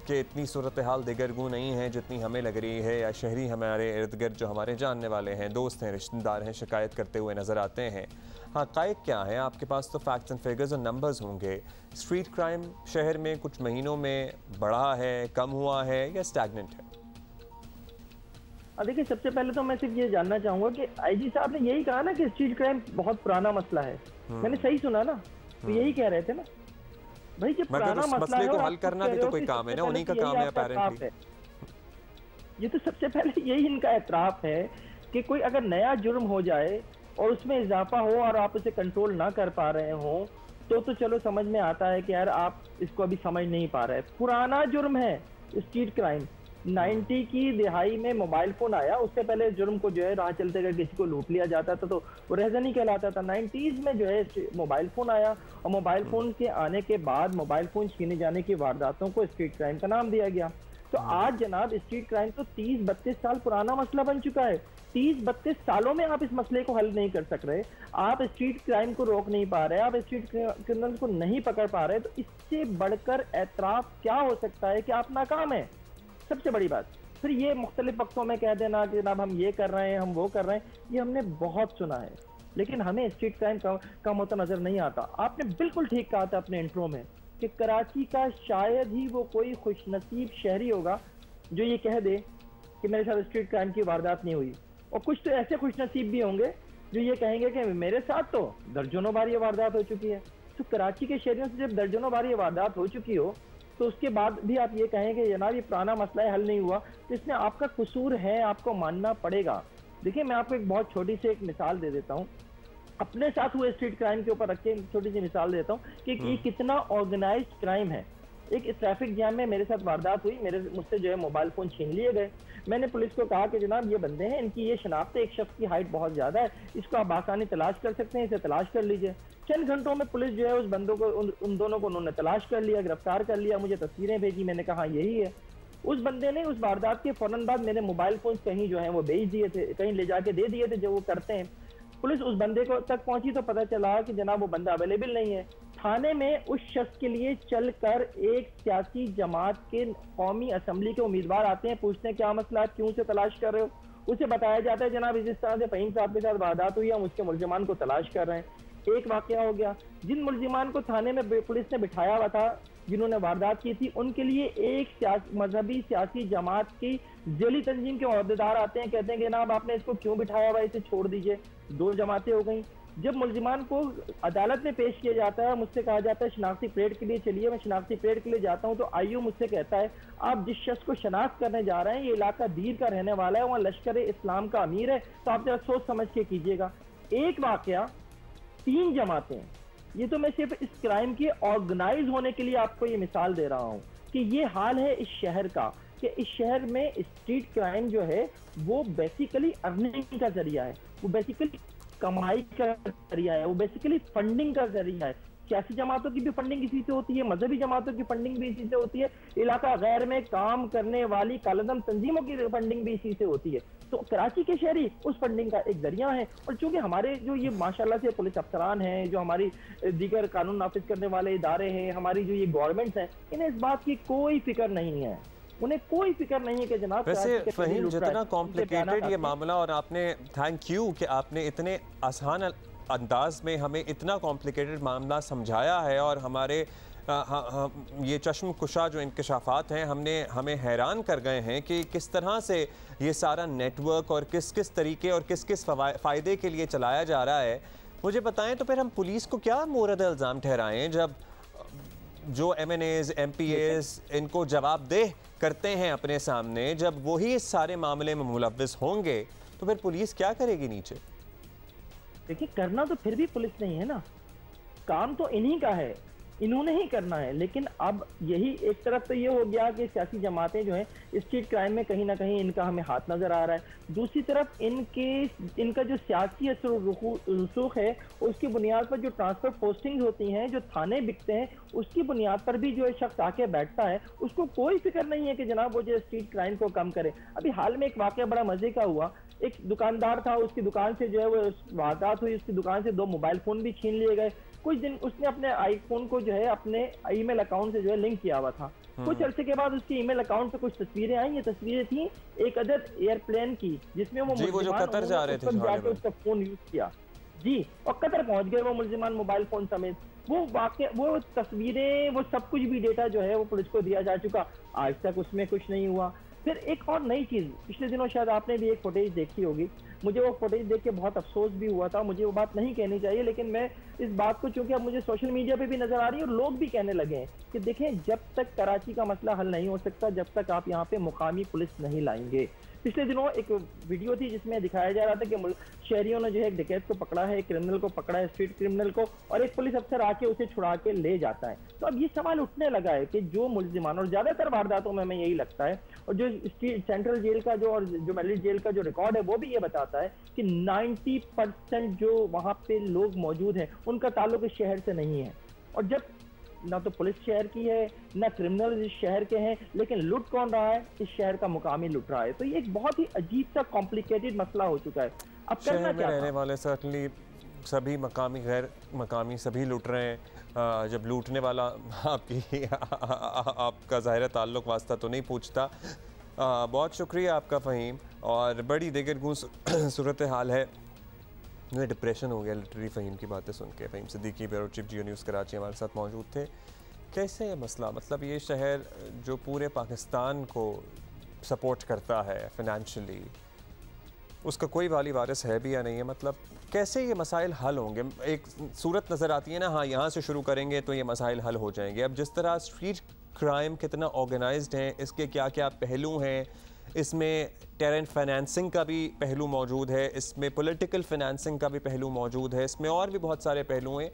कि इतनी सूरत हाल दिगरगू नहीं है जितनी हमें लग रही है, या शहरी हमारे इर्द गिर्द जो हमारे जानने वाले हैं, दोस्त हैं, रिश्तेदार हैं, शिकायत करते हुए नज़र आते हैं, हक़ाइक़ क्या है? आपके पास तो फैक्ट्स एंड फिगर्स और नंबर्स होंगे। स्ट्रीट क्राइम शहर में कुछ महीनों में बढ़ा है, कम हुआ है या स्टैग्नेंट है? देखिए, सबसे पहले तो मैं सिर्फ ये जानना चाहूँगा कि आईजी साहब ने यही कहा ना कि स्ट्रीट क्राइम बहुत पुराना मसला है। मैंने सही सुना ना? तो यही कह रहे थे ना भाई, जब पुराना मसला है, को हल करना भी तो कोई काम है ना, उन्हीं का काम है अपेरेंटली। ये तो सबसे पहले यही इनका एतराफ़ है कि कोई अगर नया जुर्म हो जाए और उसमें इजाफा हो और आप उसे कंट्रोल ना कर पा रहे हो तो चलो समझ में आता है कि यार आप इसको अभी समझ नहीं पा रहे। पुराना जुर्म है स्ट्रीट क्राइम। 90 की दिहाई में मोबाइल फोन आया, उससे पहले जुर्म को जो है राह चलते अगर किसी को लूट लिया जाता था तो वो रहज़नी कहलाता था। 90s में जो है मोबाइल फोन आया और मोबाइल फोन के आने के बाद मोबाइल फोन छीने जाने की वारदातों को स्ट्रीट क्राइम का नाम दिया गया। तो आज जनाब स्ट्रीट क्राइम तो 30-32 साल पुराना मसला बन चुका है। 30-32 सालों में आप इस मसले को हल नहीं कर सक रहे, आप स्ट्रीट क्राइम को रोक नहीं पा रहे, आप स्ट्रीट क्रिमिनल को नहीं पकड़ पा रहे, तो इससे बढ़कर एतराफ़ क्या हो सकता है कि आप नाकाम हैं? सबसे बड़ी बात। फिर ये मुख्तलिफ वक्तों में कह देना कि जनाब हम ये कर रहे हैं, हम वो कर रहे हैं, ये हमने बहुत सुना है, लेकिन हमें स्ट्रीट क्राइम कम होता नजर नहीं आता। आपने बिल्कुल ठीक कहा था अपने इंट्रो में कि कराची का शायद ही वो कोई खुशनसीब शहरी होगा जो ये कह दे कि मेरे साथ स्ट्रीट क्राइम की वारदात नहीं हुई। और कुछ तो ऐसे खुशनसीब भी होंगे जो ये कहेंगे कि मेरे साथ तो दर्जनों बार ये वारदात हो चुकी है। तो कराची के शहरियों से जब दर्जनों बार ये वारदात हो चुकी हो तो उसके बाद भी आप ये कहें कि जनाब ये पुराना मसला है, हल नहीं हुआ, तो इसमें आपका कसूर है, आपको मानना पड़ेगा। देखिए मैं आपको एक बहुत छोटी सी एक मिसाल दे देता हूँ, अपने साथ हुए स्ट्रीट क्राइम के ऊपर रख के छोटी सी मिसाल देता हूँ कि ये कितना ऑर्गेनाइज्ड क्राइम है। एक ट्रैफिक जैम में मेरे साथ वारदात हुई, मुझसे जो है मोबाइल फोन छीन लिए गए। मैंने पुलिस को कहा कि जनाब ये बंदे हैं, इनकी ये शनाख्त है, एक शख्स की हाइट बहुत ज्यादा है, इसको आप आसानी तलाश कर सकते हैं, इसे तलाश कर लीजिए। चंद घंटों में पुलिस जो है उस बंदों को उन दोनों को उन्होंने तलाश कर लिया, गिरफ्तार कर लिया, मुझे तस्वीरें भेजी, मैंने कहा यही है। उस बंदे ने उस वारदात के फौरन बाद मेरे मोबाइल फोन कहीं जो है वो बेच दिए थे, कहीं ले जाके दे दिए थे, जो वो करते हैं। पुलिस उस बंदे को तक पहुंची तो पता चला कि जनाब वो बंदा अवेलेबल नहीं है। थाने में उस शख्स के लिए चलकर एक सियासी जमात के कौमी असम्बली के उम्मीदवार आते हैं, पूछते हैं क्या मसला है, क्यों से तलाश कर रहे हो। उसे बताया जाता है जनाब इस तरह से फहीम साहब के साथ वारदात हुई, हम उसके मुलजिमान को तलाश कर रहे हैं। एक वाकया हो गया, जिन मुलजिमान को थाने में पुलिस ने बिठाया हुआ था, जिन्होंने वारदात की थी, उनके लिए एक मजहबी सियासी जमात की जेली तंजीम के ओहदेदार आते हैं, कहते हैं कि जनाब आपने इसको क्यों बिठाया हुआ, इसे छोड़ दीजिए। 2 जमातें हो गई। जब मुलजिमान को अदालत में पेश किया जाता है, मुझसे कहा जाता है शनाख्ती परेड के लिए चलिए, मैं शनाख्ती परेड के लिए जाता हूं, तो आईयू मुझसे कहता है आप जिस शख्स को शनाख्त करने जा रहे हैं ये इलाका दीर का रहने वाला है, वहाँ लश्कर इस्लाम का अमीर है, तो आप जरा सोच समझ के कीजिएगा। एक वाकया, 3 जमातें। ये तो मैं सिर्फ इस क्राइम के ऑर्गेनाइज होने के लिए आपको ये मिसाल दे रहा हूँ कि ये हाल है इस शहर का, कि इस शहर में स्ट्रीट क्राइम जो है वो बेसिकली अर्निंग का जरिया है, वो बेसिकली कमाई का जरिया है, वो बेसिकली फंडिंग का जरिया है। सियासी जमातों की भी फंडिंग इसी से होती है, मजहबी जमातों की फंडिंग भी इसी से होती है, इलाका गैर में काम करने वाली कालदम तंजीमों की फंडिंग भी इसी से होती है। तो कराची के शहरी उस फंडिंग का एक जरिया है। और चूंकि हमारे जो ये माशाल्लाह से पुलिस अफसरान हैं, जो हमारी दीगर कानून नाफिज करने वाले इदारे हैं, हमारी जो ये गवर्नमेंट्स हैं, इन्हें इस बात की कोई फिक्र नहीं है, उन्हें कोई फिक्र नहीं है कि जनाब वैसे फहीम जितना कॉम्प्लिकेटेड ये मामला, और आपने थैंक यू कि आपने इतने आसान अंदाज में हमें इतना कॉम्प्लिकेटेड मामला समझाया है, और हमारे ये चश्म कुशा जो इंकशाफात हैं हमें हैरान कर गए हैं कि किस तरह से ये सारा नेटवर्क और किस किस तरीके और किस किस फ़ायदे के लिए चलाया जा रहा है। मुझे बताएं तो फिर हम पुलिस को क्या मोरद इल्ज़ाम ठहराएं जब जो MNAs MPAs इनको जवाबदेह करते हैं अपने सामने, जब वही इस सारे मामले में मुलव्विस होंगे तो फिर पुलिस क्या करेगी नीचे? देखिए करना तो फिर भी पुलिस नहीं है ना, काम तो इन्हीं का है, इन्होंने ही करना है। लेकिन अब यही एक तरफ तो ये हो गया कि सियासी जमातें जो हैं स्ट्रीट क्राइम में कहीं ना कहीं इनका हमें हाथ नजर आ रहा है, दूसरी तरफ इनका जो सियासी रसूख है उसकी बुनियाद पर जो ट्रांसफर पोस्टिंग होती हैं, जो थाने बिकते हैं, उसकी बुनियाद पर भी जो शख्स आके बैठता है उसको कोई फिक्र नहीं है कि जनाब वो जो स्ट्रीट क्राइम को कम करे। अभी हाल में एक वाकया बड़ा मजे का हुआ, एक दुकानदार था, उसकी दुकान से जो है वो वारदात हुई, उसकी दुकान से 2 मोबाइल फोन भी छीन लिए गए। कुछ दिन उसने अपने आईफोन को जो है अपने ईमेल अकाउंट से जो है लिंक किया हुआ था। कुछ अरसे के बाद उसके ईमेल अकाउंट पे कुछ तस्वीरें आई, ये तस्वीरें थी एक अदद एयरप्लेन की, जिसमें वो जो कतर जा रहे थे, जाके उसका फोन यूज किया जी, और कतर पहुंच गए वो मुलजिमान मोबाइल फोन समेत। वो वाकया, वो तस्वीरें, वो सब कुछ भी डेटा जो है वो पुलिस को दिया जा चुका, आज तक उसमें कुछ नहीं हुआ। फिर एक और नई चीज, पिछले दिनों शायद आपने भी एक फुटेज देखी होगी, मुझे वो फुटेज देख के बहुत अफसोस भी हुआ था, मुझे वो बात नहीं कहनी चाहिए, लेकिन मैं इस बात को चूंकि अब मुझे सोशल मीडिया पे भी नजर आ रही है और लोग भी कहने लगे हैं कि देखें जब तक कराची का मसला हल नहीं हो सकता, जब तक आप यहाँ पे मुकामी पुलिस नहीं लाएंगे। पिछले दिनों एक वीडियो थी जिसमें दिखाया जा रहा था कि शहरियों ने जो है एक डकैत को पकड़ा है, एक क्रिमिनल को पकड़ा है, स्ट्रीट क्रिमिनल को, और एक पुलिस अफसर आके उसे छुड़ा के ले जाता है। तो अब ये सवाल उठने लगा है कि जो मुलजिमान, और ज्यादातर वारदातों में हमें यही लगता है, और जो सेंट्रल जेल का जो और जो मैलिट जेल का जो रिकॉर्ड है वो भी ये बताता है कि 90% जो वहां पे लोग मौजूद हैं उनका ताल्लुक इस शहर से नहीं है। और जब ना तो पुलिस शहर की है ना क्रिमिनल इस शहर के हैं, लेकिन लूट कौन रहा है? इस शहर का मुकामी लूट रहा है। तो ये एक बहुत ही अजीब सा कॉम्प्लिकेटेड मसला हो चुका है। अब करना क्या? रहने वाले सर्टनली सभी मकामी गैर मकामी सभी लूट रहे हैं। जब लूटने वाला आपका ज़ाहिर ताल्लुक वास्ता तो नहीं पूछता। बहुत शुक्रिया आपका फ़हीम, और बड़ी दिगरगूं सूरत हाल है। मुझे डिप्रेशन हो गया लिटरली फ़हीम की बातें सुन के। फ़हीम सिद्दीकी ब्यूरो चीफ जियो न्यूज़ कराची हमारे साथ मौजूद थे। कैसे है मसला, मतलब ये शहर जो पूरे पाकिस्तान को सपोर्ट करता है फाइनेंशियली, उसका कोई वाली वारिस है भी या नहीं है, मतलब कैसे ये मसाइल हल होंगे? एक सूरत नज़र आती है ना, हाँ यहाँ से शुरू करेंगे तो ये मसाइल हल हो जाएंगे। अब जिस तरह स्ट्रीट क्राइम कितना ऑर्गेनाइज्ड है, इसके क्या क्या पहलू हैं, इसमें टेरेंट फाइनेंसिंग का भी पहलू मौजूद है, इसमें पॉलिटिकल फाइनेंसिंग का भी पहलू मौजूद है, इसमें और भी बहुत सारे पहलू हैं।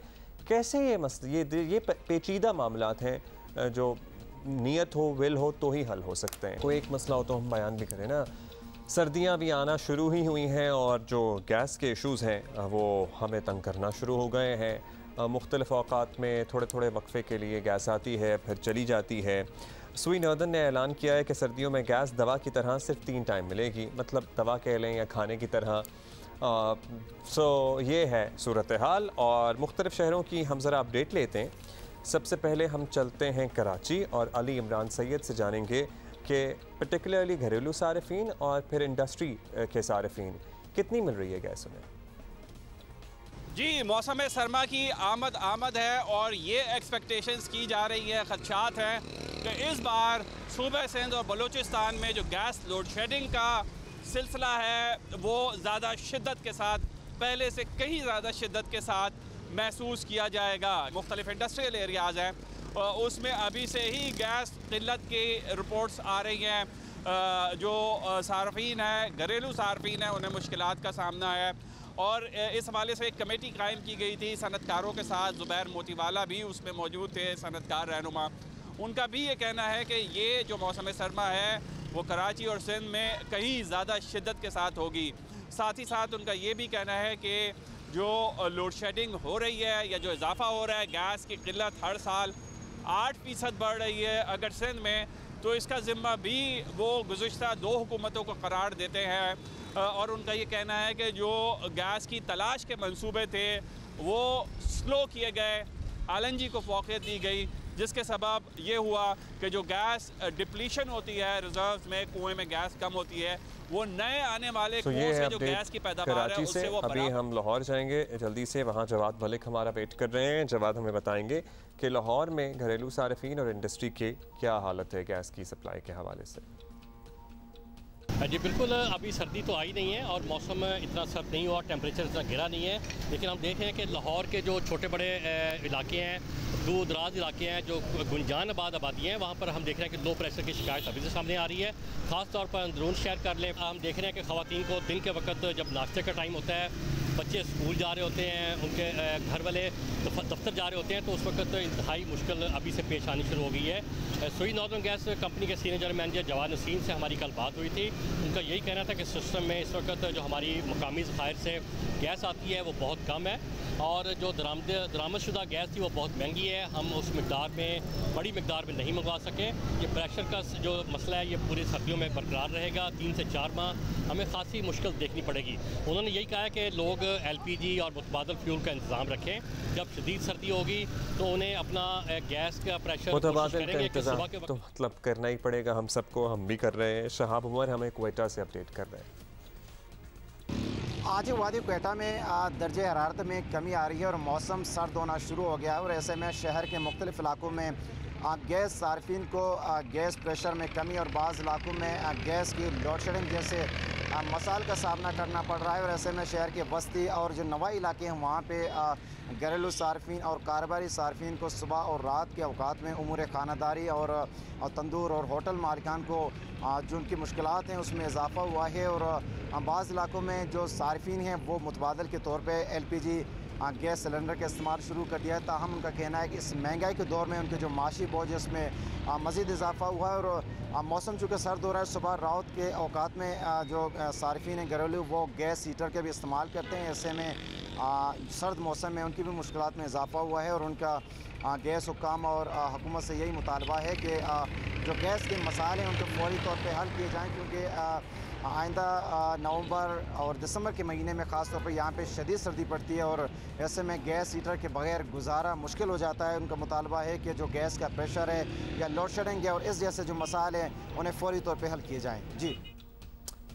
कैसे ये पेचीदा मामलात हैं जो नीयत हो, विल हो तो ही हल हो सकते हैं। कोई एक मसला हो तो हम बयान भी करें ना। सर्दियां भी आना शुरू ही हुई हैं और जो गैस के इश्यूज़ हैं वो हमें तंग करना शुरू हो गए हैं। मुख्तलिफ़ औक़ात में थोड़े थोड़े वक्फ़े के लिए गैस आती है, फिर चली जाती है। सुई नॉर्दर्न ने ऐलान किया है कि सर्दियों में गैस दवा की तरह सिर्फ 3 टाइम मिलेगी, मतलब दवा कह लें या खाने की तरह। ये है सूरत हाल। और मुख्तलिफ़ शहरों की हम ज़रा अपडेट लेते हैं। सबसे पहले हम चलते हैं कराची और अली इमरान सैयद से जानेंगे कि पर्टिकुलरली घरेलू सारिफीन और फिर इंडस्ट्री के सारिफीन कितनी मिल रही है गैस उन्हें। जी, मौसम सरमा की आमद है और ये एक्सपेक्टेशंस की जा रही है, खदशात हैं कि इस बार सूबे सिंध और बलूचिस्तान में जो गैस लोड शेडिंग का सिलसिला है वो ज़्यादा शिद्दत के साथ, पहले से कहीं ज़्यादा शिद्दत के साथ महसूस किया जाएगा। मुख्तलिफ इंडस्ट्रियल एरियाज़ हैं उसमें अभी से ही गैस किल्लत की रिपोर्ट्स आ रही हैं। जो सार्फिन है, घरेलू सार्फिन है, उन्हें मुश्किलात का सामना है। और इस हवाले से एक कमेटी कायम की गई थी सनतकारों के साथ, ज़ुबैर मोतीवाला भी उसमें मौजूद थे, सनतकार रहनुमा। उनका भी ये कहना है कि ये जो मौसम सरमा है वो कराची और सिंध में कहीं ज़्यादा शिद्दत के साथ होगी। साथ ही साथ उनका ये भी कहना है कि जो लोड शेडिंग हो रही है या जो इजाफा हो रहा है, गैस की किल्लत हर साल 8% बढ़ रही है अगर सिंध में, तो इसका ज़िम्मा भी वो गुज़िश्ता 2 हुकूमतों को करार देते हैं। और उनका ये कहना है कि जो गैस की तलाश के मंसूबे थे वो स्लो किए गए, LNG को फ़ौक़ियत दी गई, जिसके सबब ये हुआ कि जो गैस डिप्लीशन होती है रिजर्व में, कुएं में गैस कम होती है, वो नए आने वाले कुओं से जो गैस की पैदावार है उससे वो अभी हम लाहौर जाएंगे जल्दी से, वहाँ जवाद मलिक हमारा वेट कर रहे हैं। जवाद हमें बताएंगे कि लाहौर में घरेलू सारिफीन और इंडस्ट्री के क्या हालत है गैस की सप्लाई के हवाले से। जी बिल्कुल, अभी सर्दी तो आई नहीं है और मौसम इतना सर्द नहीं हुआ, टेम्परेचर इतना गिरा नहीं है, लेकिन हम देख रहे हैं कि लाहौर के जो छोटे बड़े इलाके हैं, दूर दराज इलाके हैं, जो गुंजान आबादी हैं, वहाँ पर हम देख रहे हैं कि लो प्रेशर की शिकायत अभी से सामने आ रही है। ख़ास तौर पर अंदरून शहर कर लें, हम देख रहे हैं कि ख़वातीन को दिन के वक्त जब नाश्ते का टाइम होता है, बच्चे स्कूल जा रहे होते हैं, उनके घर वाले दफ्तर जा रहे होते हैं, तो उस वक्त इंतहाई मुश्किल अभी से पेश आनी शुरू हो गई है। सुई नॉर्दर्न गैस कंपनी के senior general manager Jawad Naseem से हमारी कल बात हुई थी। उनका यही कहना था कि सिस्टम में इस वक्त जो हमारी मकामी ज़खायर से गैस आती है वो बहुत कम है और जो दरामदशुदा गैस थी वो बहुत महंगी है, हम उस मिकदार में, बड़ी मिकदार में नहीं मंगवा सकें। ये प्रेशर का जो मसला है ये पूरी सर्दियों में बरकरार रहेगा, 3 से 4 माह हमें खासी मुश्किल देखनी पड़ेगी। उन्होंने यही कहा है कि लोग LPG और मुतबादल फ्यूल का इंतज़ाम रखें, जब शदीद सर्दी होगी तो उन्हें अपना गैस का प्रेशर मुतबादल का इंतज़ाम तो मतलब करना ही पड़ेगा हम सबको, हम भी कर रहे हैं। शहाब उमर हमें क्वेटा से अपडेट कर रहे हैं। आज वादी क्वेटा में दर्जे हरारत में कमी आ रही है और मौसम सर्द होना शुरू हो गया है और ऐसे में शहर के मुख्तलिफ इलाकों में गैस सार्फिन को गैस प्रेशर में कमी और बाज़ इलाकों में गैस की लोड शेडिंग जैसे मसाइल का सामना करना पड़ रहा है। और ऐसे में शहर के बस्ती और जो नवाई इलाके हैं वहाँ पे घरेलू सार्फिन और कारोबारी सार्फिन को सुबह और रात के अवकात में उमूर खानादारी और तंदूर और होटल मालिकान को जो उनकी मुश्किलात हैं उसमें इजाफ़ा हुआ है। और बाज़ इलाकों में जो सार्फिन हैं वो मुतबादल के तौर पर LPG गैस सिलेंडर का इस्तेमाल शुरू कर दिया है। ताहम उनका कहना है कि इस महंगाई के दौर में उनके जो माशी बोझ है उसमें मज़ीद इजाफा हुआ है। और मौसम चूँकि सर्द हो रहा है, सुबह रात के औकात में जो सार्फिन हैं घरेलू वो गैस हीटर के भी इस्तेमाल करते हैं। ऐसे में सर्द मौसम में उनकी भी मुश्किलात में इजाफा हुआ है और उनका गैस हुक्काम और हुकूमत से यही मुतालबा है कि जो गैस के मसाले हैं उनको फौरी तौर पर हल किए जाएँ, क्योंकि आइंदा नवंबर और दिसंबर के महीने में ख़ास तौर पर यहाँ पे शदीद सर्दी पड़ती है और ऐसे में गैस हीटर के बगैर गुजारा मुश्किल हो जाता है। उनका मुतालबा है कि जो गैस का प्रेशर है या लोड शेडिंग है और इस जैसे जो मसाइल हैं उन्हें फौरी तौर पे हल किए जाएँ। जी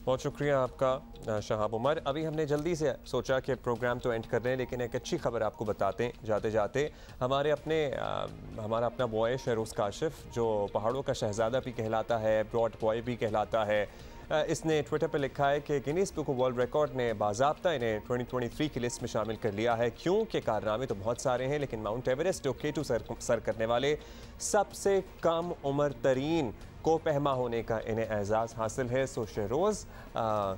बहुत शुक्रिया आपका शहाब उमर। अभी हमने जल्दी से सोचा कि प्रोग्राम तो एंड कर रहे हैं, लेकिन एक अच्छी खबर आपको बताते हैं जाते जाते। हमारा अपना बॉय शहरोज़ काशिफ जो पहाड़ों का शहज़ादा भी कहलाता है, ब्रॉड बॉय भी कहलाता है, इसने ट्विटर पर लिखा है कि Guinness book of world record ने बाज़ाब्ता इन्हें 2023 की लिस्ट में शामिल कर लिया है। क्योंकि कारनामे तो बहुत सारे हैं, लेकिन माउंट एवरेस्ट जो K2 सर करने वाले सबसे कम उम्र तरीन को पहमा होने का इन्हें एजाज़ हासिल है। So Shahroz,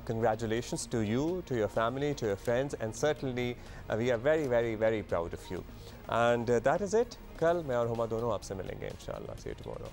congratulations to you, to your family, to your friends, and certainly we are very very very proud of you. And that is it. कल मैं और हुमा दोनों आपसे मिलेंगे इंशाल्लाह। See you tomorrow.